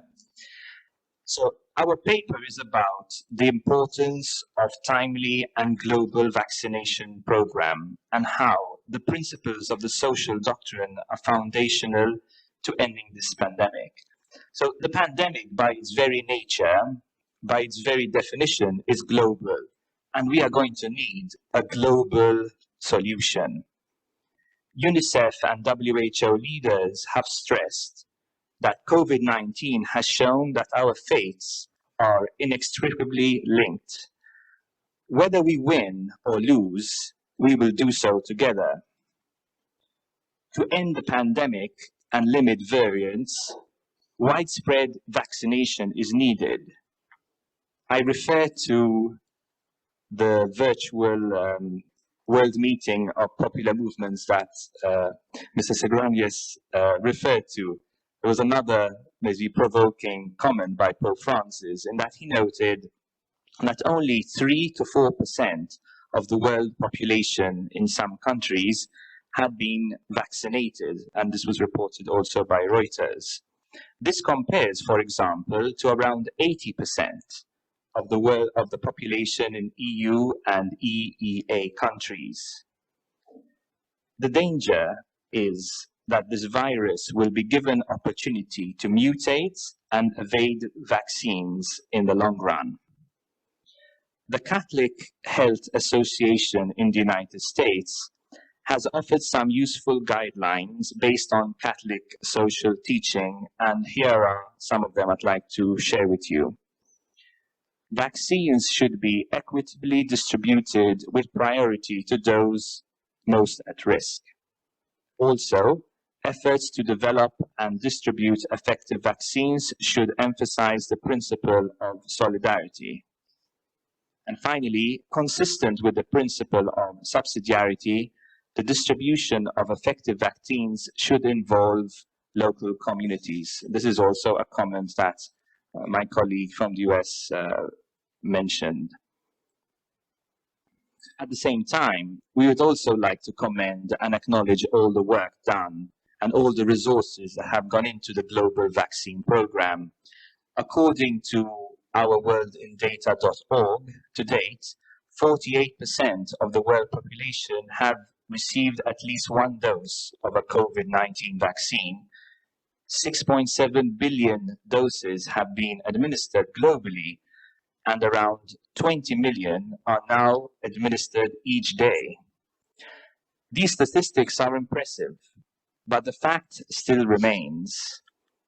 Speaker 11: So our paper is about the importance of timely and global vaccination program and how the principles of the social doctrine are foundational to ending this pandemic. So the pandemic, by its very nature, by its very definition, is global, and we are going to need a global solution. UNICEF and WHO leaders have stressed that COVID-19 has shown that our fates are inextricably linked. Whether we win or lose, we will do so together. To end the pandemic and limit variants, widespread vaccination is needed. I refer to the virtual world meeting of popular movements that Mr. Segranjes referred to. There was another maybe provoking comment by Pope Francis in that he noted that only 3 to 4% of the world population in some countries had been vaccinated, and this was reported also by Reuters. This compares, for example, to around 80% of the population in EU and EEA countries. The danger is that this virus will be given opportunity to mutate and evade vaccines in the long run. The Catholic Health Association in the United States has offered some useful guidelines based on Catholic social teaching, and here are some of them I'd like to share with you. Vaccines should be equitably distributed with priority to those most at risk. Also, efforts to develop and distribute effective vaccines should emphasize the principle of solidarity. And finally, consistent with the principle of subsidiarity, the distribution of effective vaccines should involve local communities. This is also a comment that my colleague from the US mentioned. At the same time, we would also like to commend and acknowledge all the work done and all the resources that have gone into the global vaccine program. According to our worldindata.org, to date, 48% of the world population have received at least one dose of a COVID-19 vaccine. 6.7 billion doses have been administered globally, and around 20 million are now administered each day. These statistics are impressive, but the fact still remains.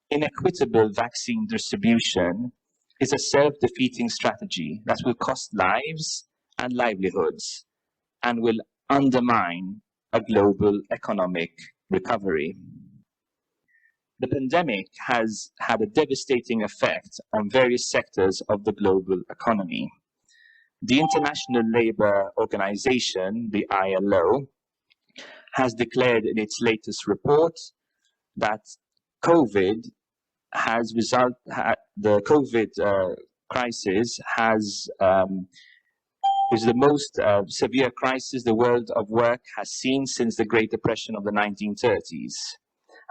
Speaker 11: Inequitable vaccine distribution is a self-defeating strategy that will cost lives and livelihoods and will undermine a global economic recovery. The pandemic has had a devastating effect on various sectors of the global economy. The International Labour Organization, the ILO, has declared in its latest report that the COVID crisis is the most severe crisis the world of work has seen since the Great Depression of the 1930s,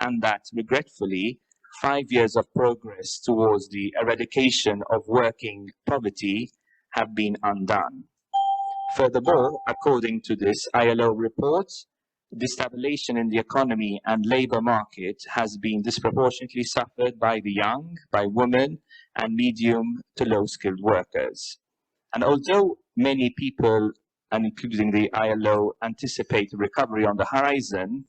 Speaker 11: and that, regretfully, 5 years of progress towards the eradication of working poverty have been undone. Furthermore, according to this ILO report, destabilization in the economy and labor market has been disproportionately suffered by the young, by women, and medium to low-skilled workers. And although many people, and including the ILO, anticipate recovery on the horizon,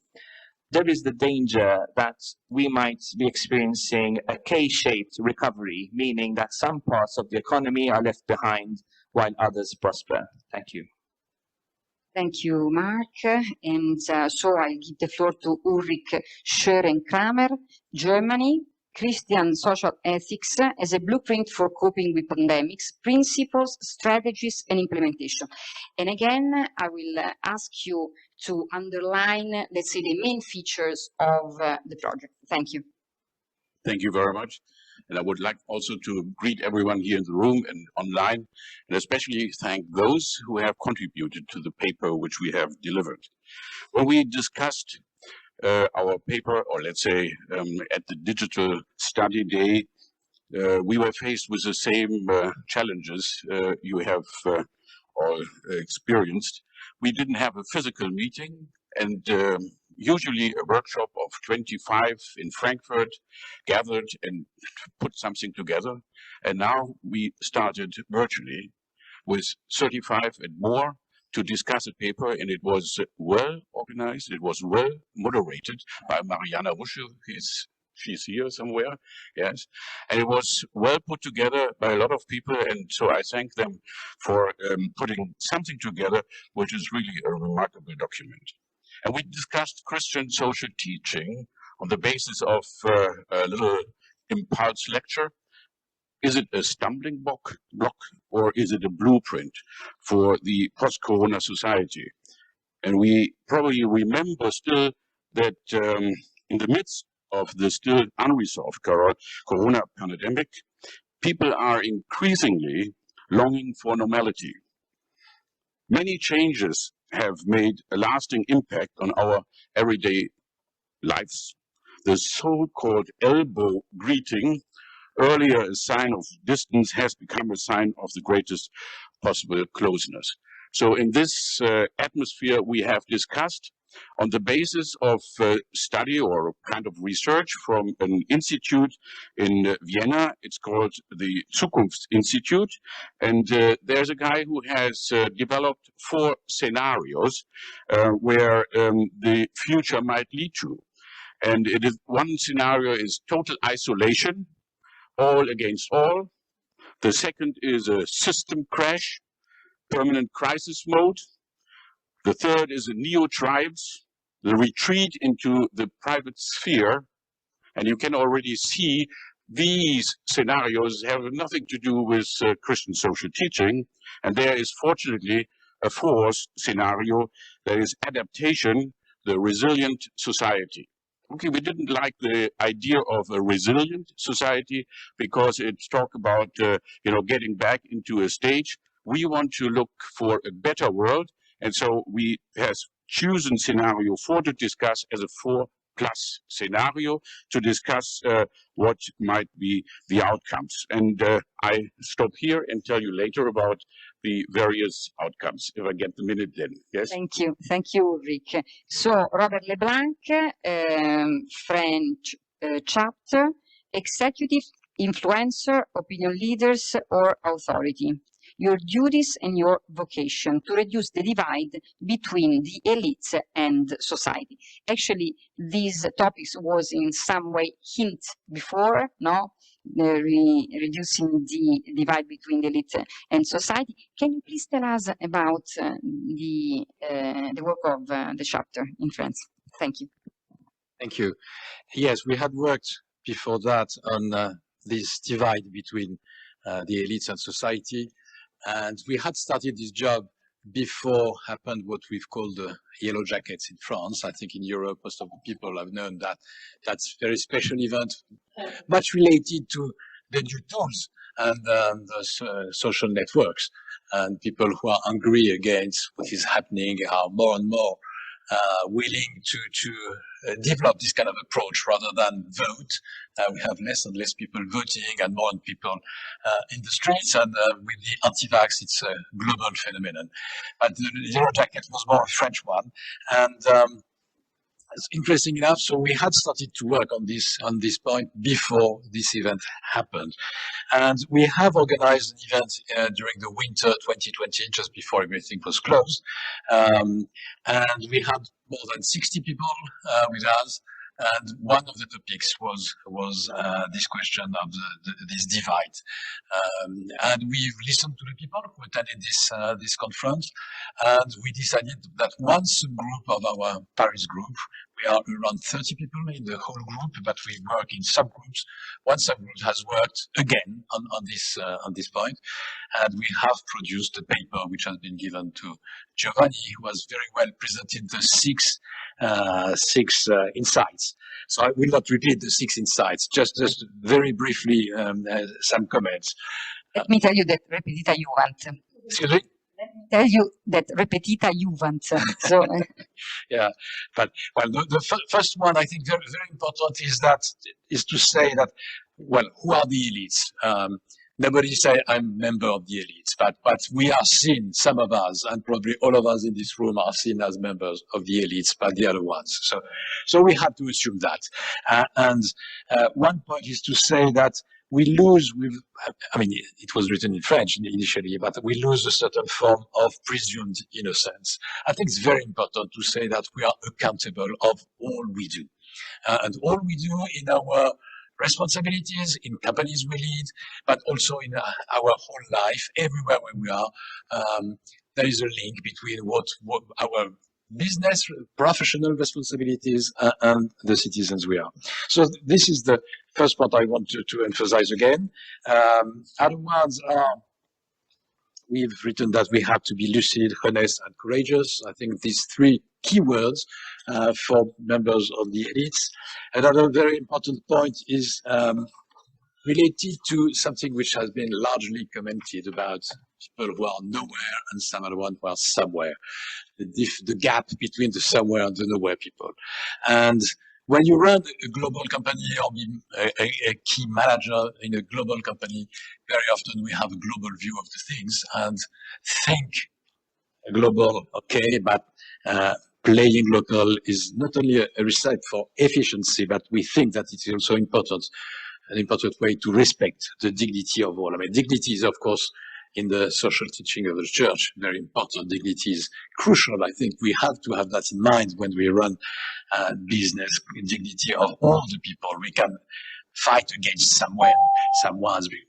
Speaker 11: there is the danger that we might be experiencing a K-shaped recovery, meaning that some parts of the economy are left behind while others prosper. Thank you.
Speaker 1: Thank you, Mark. And so I give the floor to Ulrich Schören-Kramer, Germany, Christian Social Ethics as a blueprint for coping with pandemics, principles, strategies, and implementation. And again, I will ask you to underline, let's say, the main features of the project. Thank you.
Speaker 12: Thank you very much. And I would like also to greet everyone here in the room and online, and especially thank those who have contributed to the paper which we have delivered. When we discussed our paper, or let's say at the digital study day, we were faced with the same challenges you have all experienced. We didn't have a physical meeting, and usually a workshop of 25 in Frankfurt gathered and put something together. And now we started virtually. with 35 and more to discuss a paper, and it was well organized, it was well moderated by Mariana Rusche. She's here somewhere, yes. And it was well put together by a lot of people, and so I thank them for putting something together, which is really a remarkable document. And we discussed Christian social teaching on the basis of a little impulse lecture. Is it a stumbling block, or is it a blueprint for the post-corona society? And we probably remember still that in the midst of the still unresolved corona pandemic, people are increasingly longing for normality. Many changes have made a lasting impact on our everyday lives. The so-called elbow greeting, earlier a sign of distance, has become a sign of the greatest possible closeness. So in this atmosphere, we have discussed on the basis of study or kind of research from an institute in Vienna. It's called the Zukunftsinstitut. And there's a guy who has developed 4 scenarios where the future might lead to. And it is, one scenario is total isolation, all against all. The second is a system crash, permanent crisis mode. The third is a neo-tribes, the retreat into the private sphere. And you can already see these scenarios have nothing to do with Christian social teaching. And there is fortunately a 4th scenario, that is adaptation, the resilient society. Okay, we didn't like the idea of a resilient society because it's talk about, getting back into a stage. We want to look for a better world. And so we have chosen scenario 4 to discuss as a 4+ scenario to discuss what might be the outcomes. And I stop here and tell you later about the various outcomes, if I get the minute then. Yes?
Speaker 1: Thank you, Rick. So, Robert Leblanc, French chapter, executive, influencer, opinion leaders, or authority. Your duties and your vocation to reduce the divide between the elites and society. Actually, these topics was in some way hint before, no? Reducing the divide between the elite and society. Can you please tell us about the work of the chapter in France? Thank you.
Speaker 13: Thank you. Yes, we had worked before that on this divide between the elites and society. And we had started this job before happened what we've called the Yellow Jackets in France. I think in Europe, most of the people have known that that's a very special event, much related to the new tools and the social networks. And people who are angry against what is happening are more and more willing to develop this kind of approach rather than vote. We have less and less people voting and more people in the streets. And with the anti-vax, it's a global phenomenon. But the Yellow Jacket was more a French one. And it's interesting enough, so we had started to work on this point before this event happened. And we have organized an event during the winter 2020, just before everything was closed. And we had more than 60 people with us. And one of the topics was this question of this divide. And we've listened to the people who attended this conference, and we decided that one subgroup of our Paris group, we are around 30 people in the whole group, but we work in subgroups. One subgroup has worked again on this point, and we have produced a paper which has been given to Giovanni, who has very well presented the six insights. So I will not repeat the 6 insights, just very briefly some comments.
Speaker 1: Let me tell you that repetita juvant.
Speaker 13: Excuse me?
Speaker 1: Let me tell you that repetita juvant. So,
Speaker 13: yeah, but well, the first one I think very, very important is to say that, well, who are the elites? Nobody say I'm a member of the elites, but we are seen, some of us, and probably all of us in this room are seen as members of the elites by the other ones. So we have to assume that. And one point is to say that we lose, I mean, it was written in French initially, but we lose a certain form of presumed innocence. I think it's very important to say that we are accountable of all we do. And all we do in our responsibilities, in companies we lead, but also in our whole life, everywhere where we are, there is a link between what our business, professional responsibilities and the citizens we are. So this is the first point I want to emphasize again. Other words are, we've written that we have to be lucid, honest, and courageous. I think these three keywords for members of the elites. Another very important point is related to something which has been largely commented about people who are nowhere and some other ones who are somewhere. The gap between the somewhere and the nowhere people. And when you run a global company or be a key manager in a global company, very often we have a global view of the things and think global, okay, but playing local is not only a recipe for efficiency, but we think that it's also important, an important way to respect the dignity of all. I mean, dignity is, of course, in the social teaching of the church, very important. Dignity is crucial. I think we have to have that in mind when we run business. Dignity of all the people. We can fight against someone.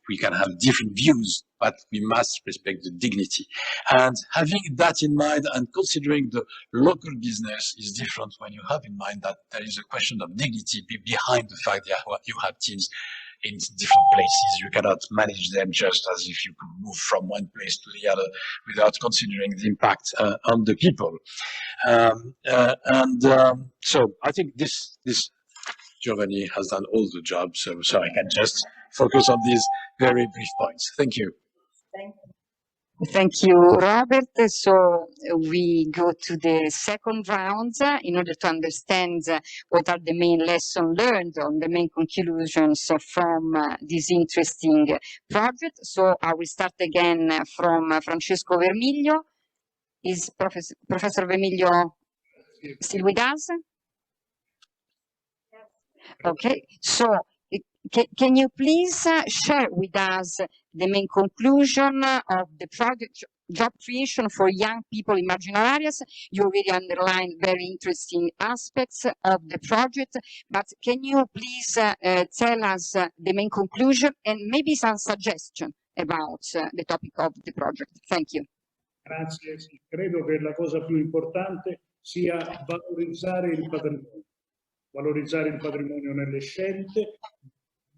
Speaker 13: We can have different views, but we must respect the dignity. And having that in mind and considering the local business is different when you have in mind that there is a question of dignity behind the fact that you have teams in different places. You cannot manage them just as if you could move from one place to the other without considering the impact on the people. So I think this Giovanni has done all the job, so I can just focus on these very brief points. Thank you.
Speaker 1: Thank you, Robert. So we go to the second round in order to understand what are the main lessons learned on the main conclusions from this interesting project. So I will start again from Francesco Vermiglio. Is Professor Vermiglio still with us? Okay, so can you please share with us the main conclusion of the project job creation for young people in marginal areas? You already underlined very interesting aspects of the project, but can you please tell us the main conclusion and maybe some suggestion about the topic of the project? Thank you.
Speaker 7: Grazie. Credo che la cosa più importante sia valorizzare il patrimonio nelle scelte,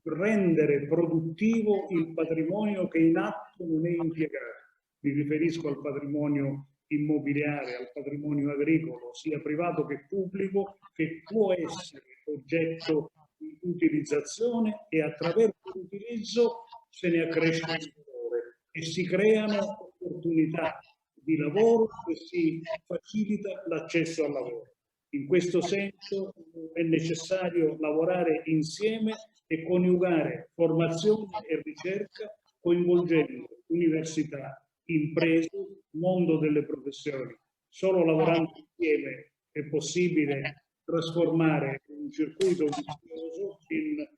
Speaker 7: rendere produttivo il patrimonio che in atto non è impiegato. Mi riferisco al patrimonio immobiliare, al patrimonio agricolo, sia privato che pubblico, che può essere oggetto di utilizzazione e attraverso l'utilizzo se ne accresce il valore e si creano opportunità di lavoro e si facilita l'accesso al lavoro. In questo senso è necessario lavorare insieme e coniugare formazione e ricerca, coinvolgendo università, imprese, mondo delle professioni. Solo lavorando insieme è possibile trasformare un circuito vizioso in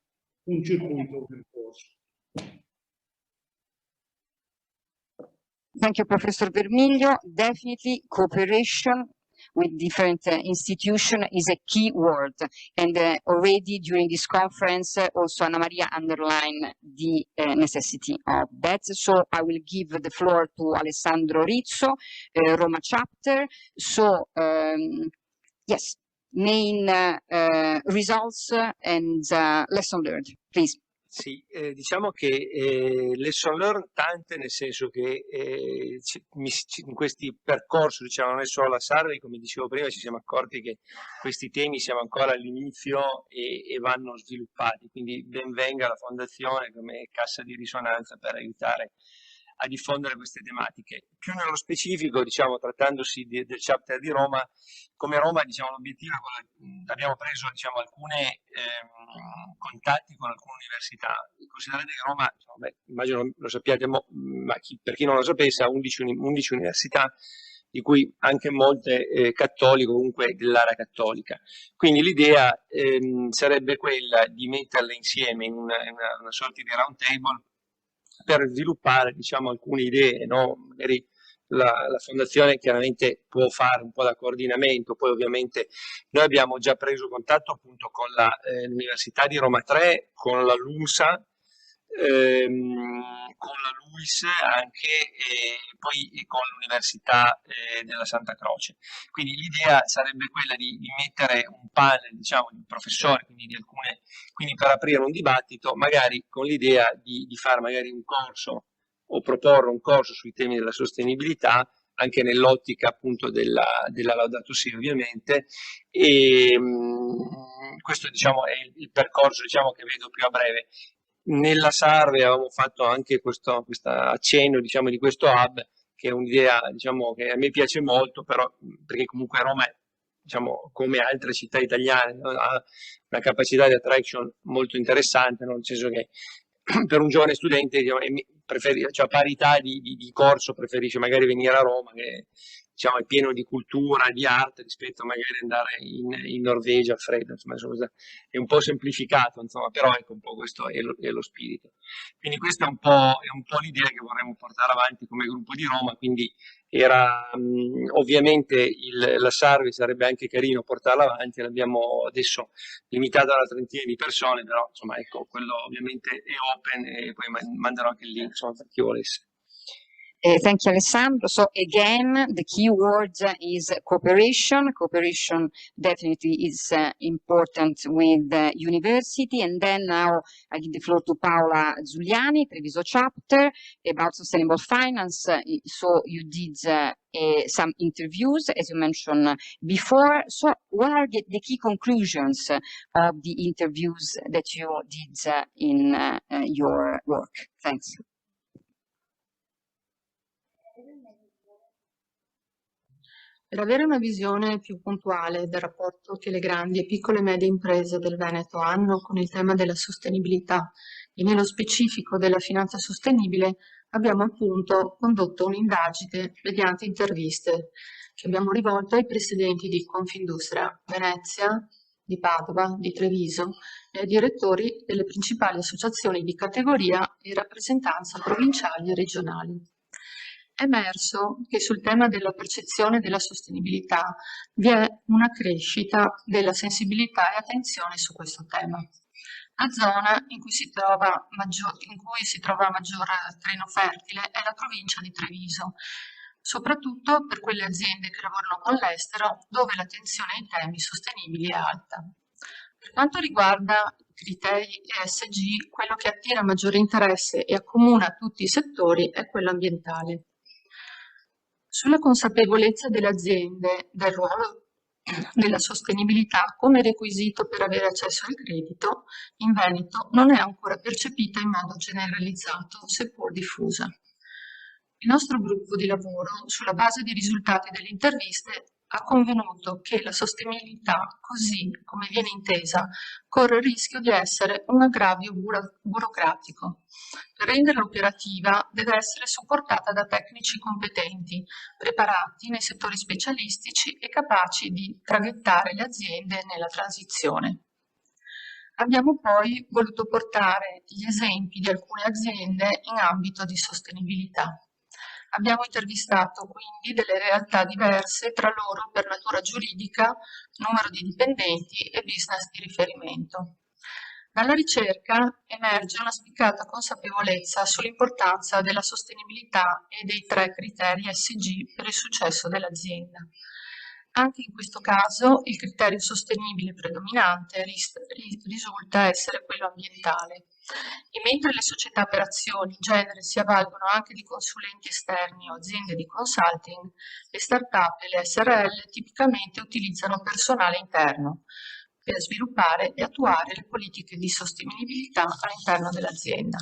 Speaker 7: un circuito virtuoso.
Speaker 1: Thank you, Professor Vermiglio. Definitely cooperation with different institutions is a key word. And already during this conference, also Anna Maria underlined the necessity of that. So I will give the floor to Alessandro Rizzo, Roma Chapter. So yes, main results and lesson learned, please.
Speaker 9: Sì, diciamo che lesson learned tante, nel senso che in questi percorsi, diciamo, non è solo la Sarri, come dicevo prima, ci siamo accorti che questi temi siamo ancora all'inizio e vanno sviluppati, quindi ben venga la Fondazione come cassa di risonanza per aiutare a diffondere queste tematiche. Più nello specifico, diciamo, trattandosi del chapter di Roma, come Roma, diciamo, l'obiettivo è abbiamo preso, diciamo, alcuni contatti con alcune università. Considerate che Roma, immagino lo sappiate, ma per chi non lo sapesse, ha 11 università di cui anche molte cattoliche, comunque dell'area cattolica. Quindi l'idea sarebbe quella di metterle insieme in una sorta di round table per sviluppare, diciamo, alcune idee, no? Magari la fondazione chiaramente può fare un po' da coordinamento, poi ovviamente noi abbiamo già preso contatto appunto con l'Università di Roma 3, con la LUMSA, con la LUIS anche e poi con l'Università della Santa Croce. Quindi l'idea sarebbe quella di mettere un panel, diciamo, di professori, quindi per aprire un dibattito, magari con l'idea di fare magari un corso o proporre un corso sui temi della sostenibilità, anche nell'ottica appunto della Laudato Si ovviamente, e questo diciamo è il percorso, diciamo, che vedo più a breve. Nella Sarve avevamo fatto anche questo accenno, diciamo, di questo hub, che è un'idea, diciamo, che a me piace molto, però perché comunque Roma è, diciamo, come altre città italiane, no, ha una capacità di attraction molto interessante, no? Nel senso che per un giovane studente, diciamo, cioè, a parità di corso preferisce magari venire a Roma, che diciamo è pieno di cultura, di arte, rispetto a magari andare in Norvegia a freddo, insomma, è un po' semplificato, insomma, però ecco, un po' questo è lo spirito. Quindi questa è un po' l'idea che vorremmo portare avanti come gruppo di Roma, quindi era ovviamente la Sarvi sarebbe anche carino portarla avanti, l'abbiamo adesso limitato a una trentina di persone, però insomma ecco, quello ovviamente è open e poi manderò anche il link, insomma, per chi volesse.
Speaker 1: Thank you, Alessandro. So again, the key word is cooperation. Cooperation definitely is important with the university. And then now I give the floor to Paola Zuliani, Treviso Chapter, about sustainable finance. So you did some interviews, as you mentioned before. So what are the key conclusions of the interviews that you did in your work? Thanks.
Speaker 10: Per avere una visione più puntuale del rapporto che le grandi e piccole e medie imprese del Veneto hanno con il tema della sostenibilità e nello specifico della finanza sostenibile, abbiamo appunto condotto un'indagine mediante interviste che abbiamo rivolto ai presidenti di Confindustria Venezia, di Padova, di Treviso e ai direttori delle principali associazioni di categoria e rappresentanza provinciali e regionali. È emerso che sul tema della percezione della sostenibilità vi è una crescita della sensibilità e attenzione su questo tema. La zona in cui si trova maggior terreno fertile è la provincia di Treviso, soprattutto per quelle aziende che lavorano con l'estero, dove l'attenzione ai temi sostenibili è alta. Per quanto riguarda i criteri ESG, quello che attira maggiore interesse e accomuna tutti i settori è quello ambientale. Sulla consapevolezza delle aziende del ruolo della sostenibilità come requisito per avere accesso al credito, in Veneto non è ancora percepita in modo generalizzato, seppur diffusa. Il nostro gruppo di lavoro, sulla base dei risultati delle interviste, ha convenuto che la sostenibilità, così come viene intesa, corre il rischio di essere un aggravio burocratico. Per renderla operativa deve essere supportata da tecnici competenti, preparati nei settori specialistici e capaci di traghettare le aziende nella transizione. Abbiamo poi voluto portare gli esempi di alcune aziende in ambito di sostenibilità. Abbiamo intervistato quindi delle realtà diverse tra loro per natura giuridica, numero di dipendenti e business di riferimento. Dalla ricerca emerge una spiccata consapevolezza sull'importanza della sostenibilità e dei 3 criteri ESG per il successo dell'azienda. Anche in questo caso il criterio sostenibile predominante risulta essere quello ambientale. E mentre le società per azioni in genere si avvalgono anche di consulenti esterni o aziende di consulting, le start-up e le SRL tipicamente utilizzano personale interno per sviluppare e attuare le politiche di sostenibilità all'interno dell'azienda.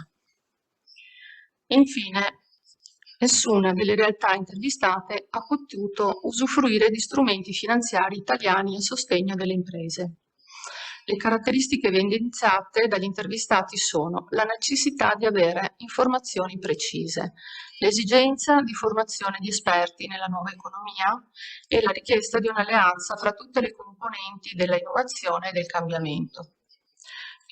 Speaker 10: Infine, nessuna delle realtà intervistate ha potuto usufruire di strumenti finanziari italiani a sostegno delle imprese. Le caratteristiche evidenziate dagli intervistati sono la necessità di avere informazioni precise, l'esigenza di formazione di esperti nella nuova economia e la richiesta di un'alleanza fra tutte le componenti della innovazione e del cambiamento.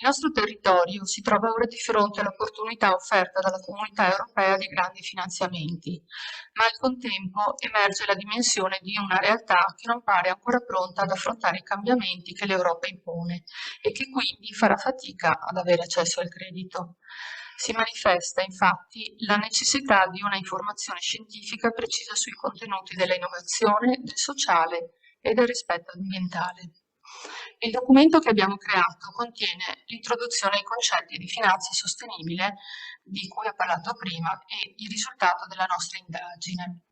Speaker 10: Il nostro territorio si trova ora di fronte all'opportunità offerta dalla Comunità Europea di grandi finanziamenti, ma al contempo emerge la dimensione di una realtà che non pare ancora pronta ad affrontare i cambiamenti che l'Europa impone e che quindi farà fatica ad avere accesso al credito. Si manifesta infatti la necessità di una informazione scientifica precisa sui contenuti della innovazione, del sociale e del rispetto ambientale. Il documento che abbiamo creato contiene l'introduzione ai concetti di finanza sostenibile di cui ho parlato prima e il risultato della nostra indagine.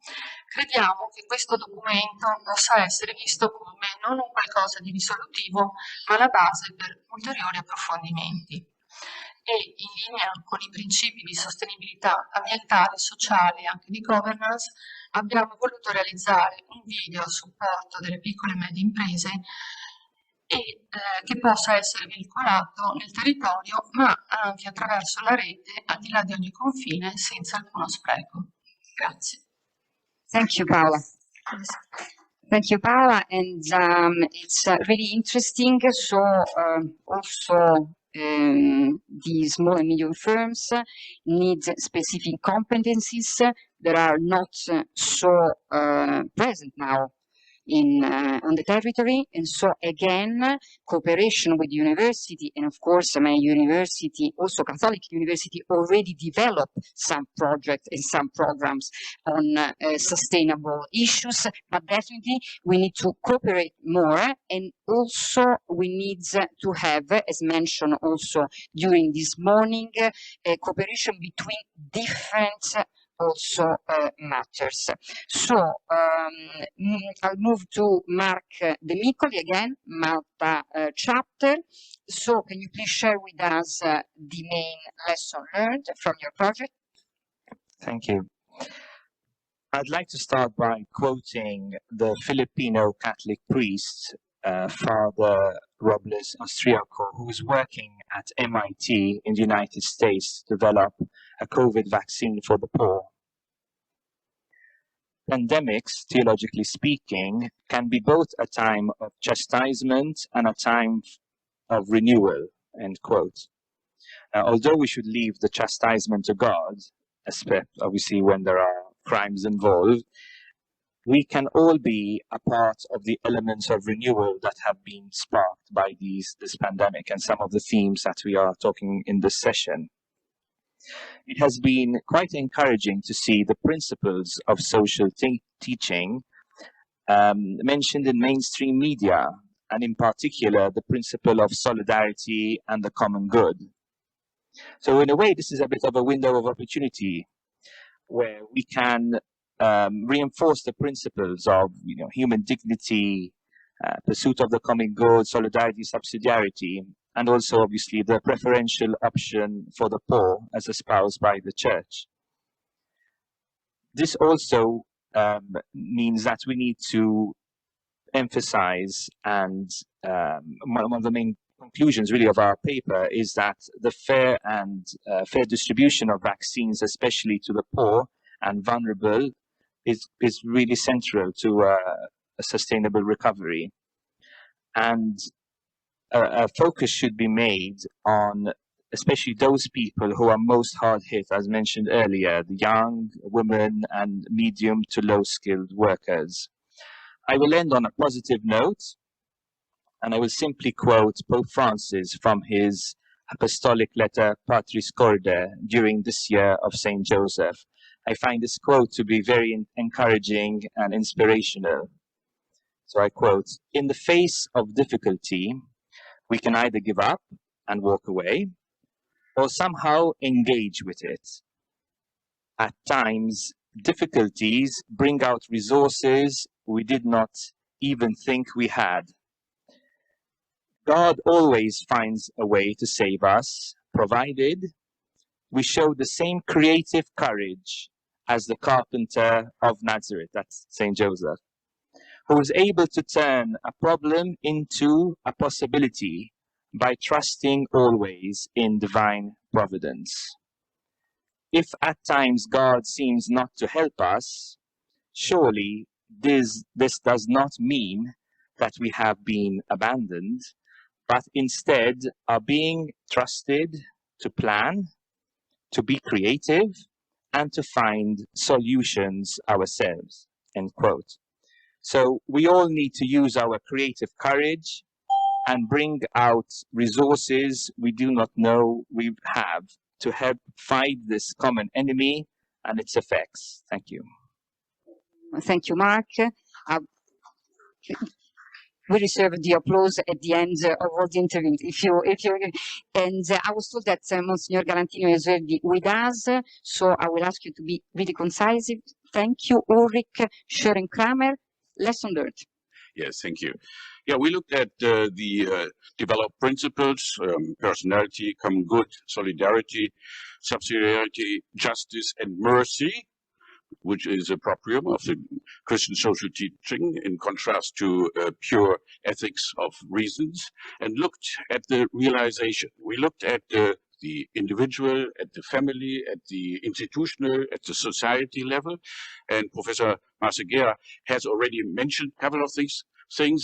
Speaker 10: Crediamo che questo documento possa essere visto come non un qualcosa di risolutivo, ma la base per ulteriori approfondimenti. E in linea con i principi di sostenibilità ambientale, sociale e anche di governance, abbiamo voluto realizzare un video a supporto delle piccole e medie imprese e che possa essere vincolato nel territorio, ma anche attraverso la rete, al di là di ogni confine, senza alcuno spreco. Grazie.
Speaker 1: Thank you, Paola. Thank you, Paola. And it's really interesting. So also the small and medium firms need specific competencies that are not so present now on the territory, and so again cooperation with university, and of course my university, also Catholic University, already developed some projects and some programs on sustainable issues, but definitely we need to cooperate more, and also we need to have, as mentioned also during this morning, a cooperation between different also matters. So I'll move to Mark De Micoli again, Malta chapter. So can you please share with us the main lesson learned from your project?
Speaker 11: Thank you. I'd like to start by quoting the Filipino Catholic priest, Father Robles Austriaco, who's working at MIT in the United States to develop a COVID vaccine for the poor. Pandemics, theologically speaking, can be both a time of chastisement and a time of renewal, end quote. Although we should leave the chastisement to God, obviously when there are crimes involved, we can all be a part of the elements of renewal that have been sparked by this pandemic and some of the themes that we are talking in this session. It has been quite encouraging to see the principles of social teaching mentioned in mainstream media, and in particular the principle of solidarity and the common good. So in a way, this is a bit of a window of opportunity where we can reinforce the principles of human dignity, pursuit of the common good, solidarity, subsidiarity, and also obviously the preferential option for the poor as espoused by the church. This also means that we need to emphasize, and one of the main conclusions really of our paper is that the fair distribution of vaccines, especially to the poor and vulnerable, is really central to a sustainable recovery. And a focus should be made on especially those people who are most hard hit, as mentioned earlier, the young, women, and medium to low skilled workers. I will end on a positive note, and I will simply quote Pope Francis from his apostolic letter Patris Corde during this year of St. Joseph. I find this quote to be very encouraging and inspirational. So I quote, "In the face of difficulty, we can either give up and walk away, or somehow engage with it. At times, difficulties bring out resources we did not even think we had. God always finds a way to save us, provided we show the same creative courage as the carpenter of Nazareth," that's St. Joseph, "who was able to turn a problem into a possibility by trusting always in divine providence. If at times God seems not to help us, surely this does not mean that we have been abandoned, but instead are being trusted to plan, to be creative, and to find solutions ourselves, end quote. So we all need to use our creative courage and bring out resources we do not know we have to help fight this common enemy and its effects. Thank you.
Speaker 1: Thank you, Mark. We reserve the applause at the end of all the interviews. I was told that Monsignor Galantino is already with us, so I will ask you to be really concise. Thank you, Ulrich Schören-Kramer. Lesson learned.
Speaker 12: Yes, thank you. Yeah, we looked at the developed principles, personality, common good, solidarity, subsidiarity, justice, and mercy, which is a proprium of the Christian social teaching in contrast to pure ethics of reasons, and looked at the realization. We looked at the individual, at the family, at the institutional, at the society level, and Professor Marceguera has already mentioned a couple of things,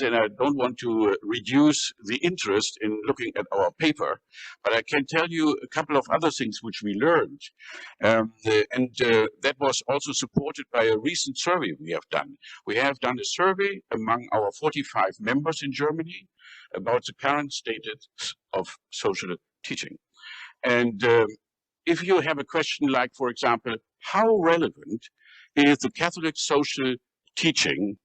Speaker 12: and I don't want to reduce the interest in looking at our paper, but I can tell you a couple of other things which we learned. That was also supported by a recent survey we have done. We have done a survey among our 45 members in Germany about the current status of social teaching. And if you have a question like, for example, how relevant is the Catholic social teaching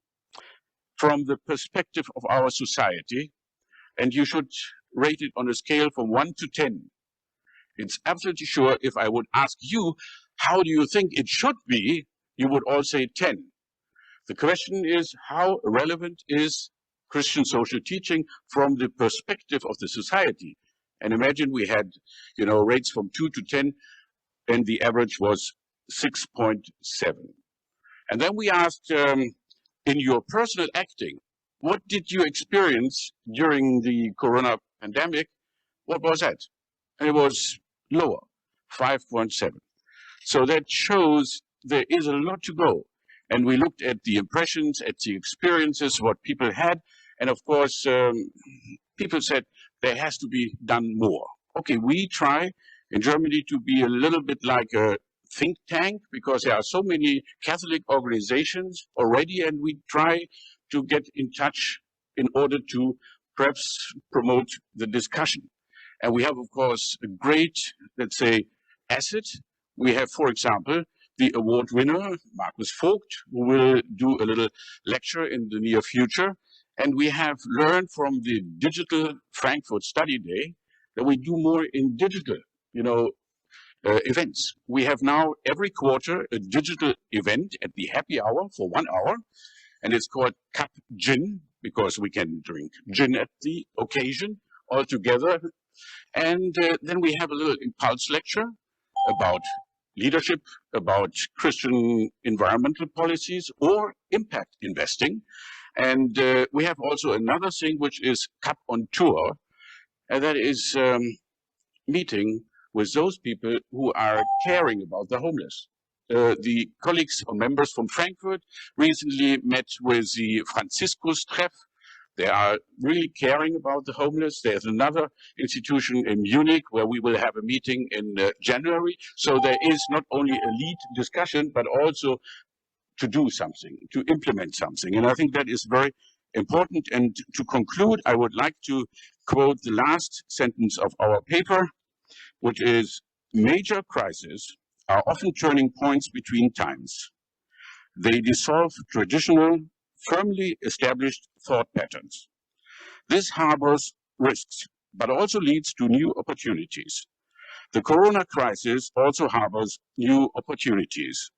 Speaker 12: from the perspective of our society, and you should rate it on a scale from 1 to 10. It's absolutely sure if I would ask you, how do you think it should be, you would all say 10. The question is, how relevant is Christian social teaching from the perspective of the society? And imagine we had, rates from 2 to 10, and the average was 6.7. And then we asked, in your personal acting, what did you experience during the corona pandemic? What was that? And it was lower, 5.7. So that shows there is a lot to go. And we looked at the impressions, at the experiences, what people had. And of course, people said there has to be done more. Okay, we try in Germany to be a little bit like a think tank, because there are so many Catholic organizations already, and we try to get in touch in order to perhaps promote the discussion. And we have, of course, a great, let's say, asset. We have, for example, the award winner, Markus Vogt, who will do a little lecture in the near future. And we have learned from the digital Frankfurt Study Day that we do more in digital, events. We have now every quarter a digital event at the happy hour for 1 hour, and it's called Cup Gin, because we can drink gin at the occasion all together. And then we have a little impulse lecture about leadership, about Christian environmental policies or impact investing. And we have also another thing, which is Cup on Tour, and that is meeting with those people who are caring about the homeless. The colleagues or members from Frankfurt recently met with the Franziskus Treff. They are really caring about the homeless. There's another institution in Munich where we will have a meeting in January. So there is not only a lead discussion, but also to do something, to implement something. And I think that is very important. And to conclude, I would like to quote the last sentence of our paper, which is, major crises are often turning points between times. They dissolve traditional, firmly established thought patterns. This harbors risks, but also leads to new opportunities. The corona crisis also harbors new opportunities,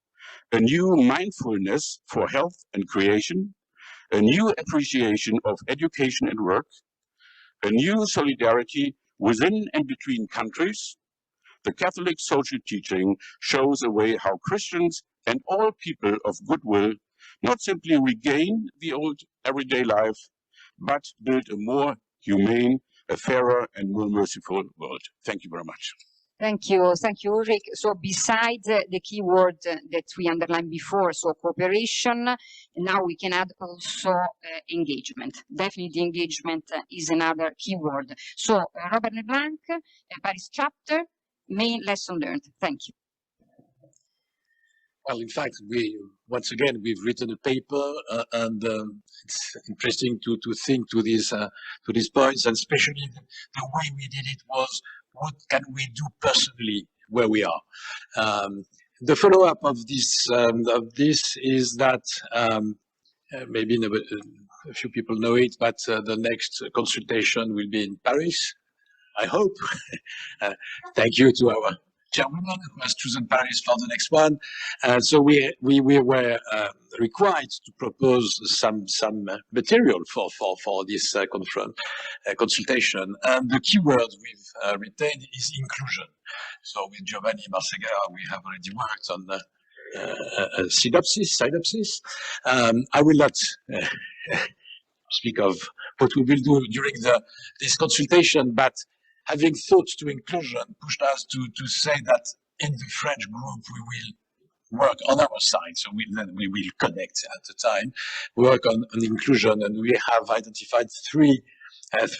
Speaker 12: a new mindfulness for health and creation, a new appreciation of education and work, a new solidarity within and between countries. The Catholic social teaching shows a way how Christians and all people of goodwill not simply regain the old everyday life, but build a more humane, a fairer and more merciful world. Thank you very much.
Speaker 1: Thank you, Ulrich. So besides the keyword that we underlined before, so cooperation, now we can add also engagement. Definitely engagement is another keyword. So Robert Leblanc, Paris chapter, main lesson learned. Thank you.
Speaker 13: Well, in fact, once again we've written a paper, and it's interesting to think to these points, and especially the way we did it was, what can we do personally where we are? The follow-up of this is that maybe a few people know it, but the next consultation will be in Paris, I hope. Thank you to our chairwoman who has chosen Paris for the next one. So we were required to propose some material for this consultation. And the keyword we've retained is inclusion. So with Giovanni Marcegara, we have already worked on a synopsis. I will not speak of what we will do during this consultation, but having thought to inclusion pushed us to say that in the French group we will work on our side. So we will connect at the time, work on inclusion, and we have identified three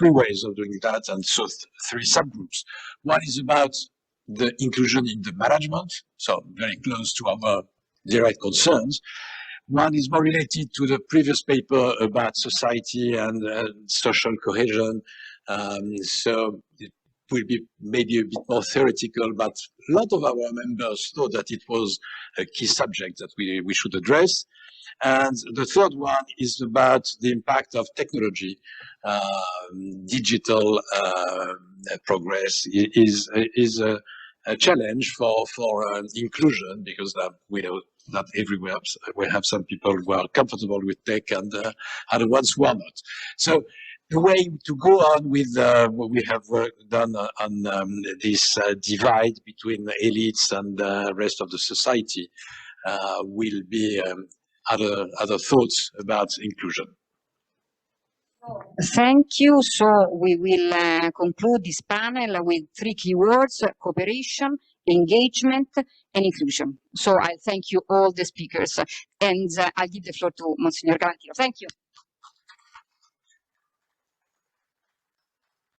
Speaker 13: ways of doing that, and so three subgroups. One is about the inclusion in the management, so very close to our direct concerns. One is more related to the previous paper about society and social cohesion. So it will be maybe a bit more theoretical, but a lot of our members thought that it was a key subject that we should address. And the third one is about the impact of technology. Digital progress is a challenge for inclusion, because we know that everywhere we have some people who are comfortable with tech and other ones who are not. So the way to go on with what we have done on this divide between elites and the rest of the society will be other thoughts about inclusion.
Speaker 1: Thank you. So we will conclude this panel with three keywords: cooperation, engagement, and inclusion. So I thank you all the speakers, and I'll give the floor to Monsignor Galantino. Thank you.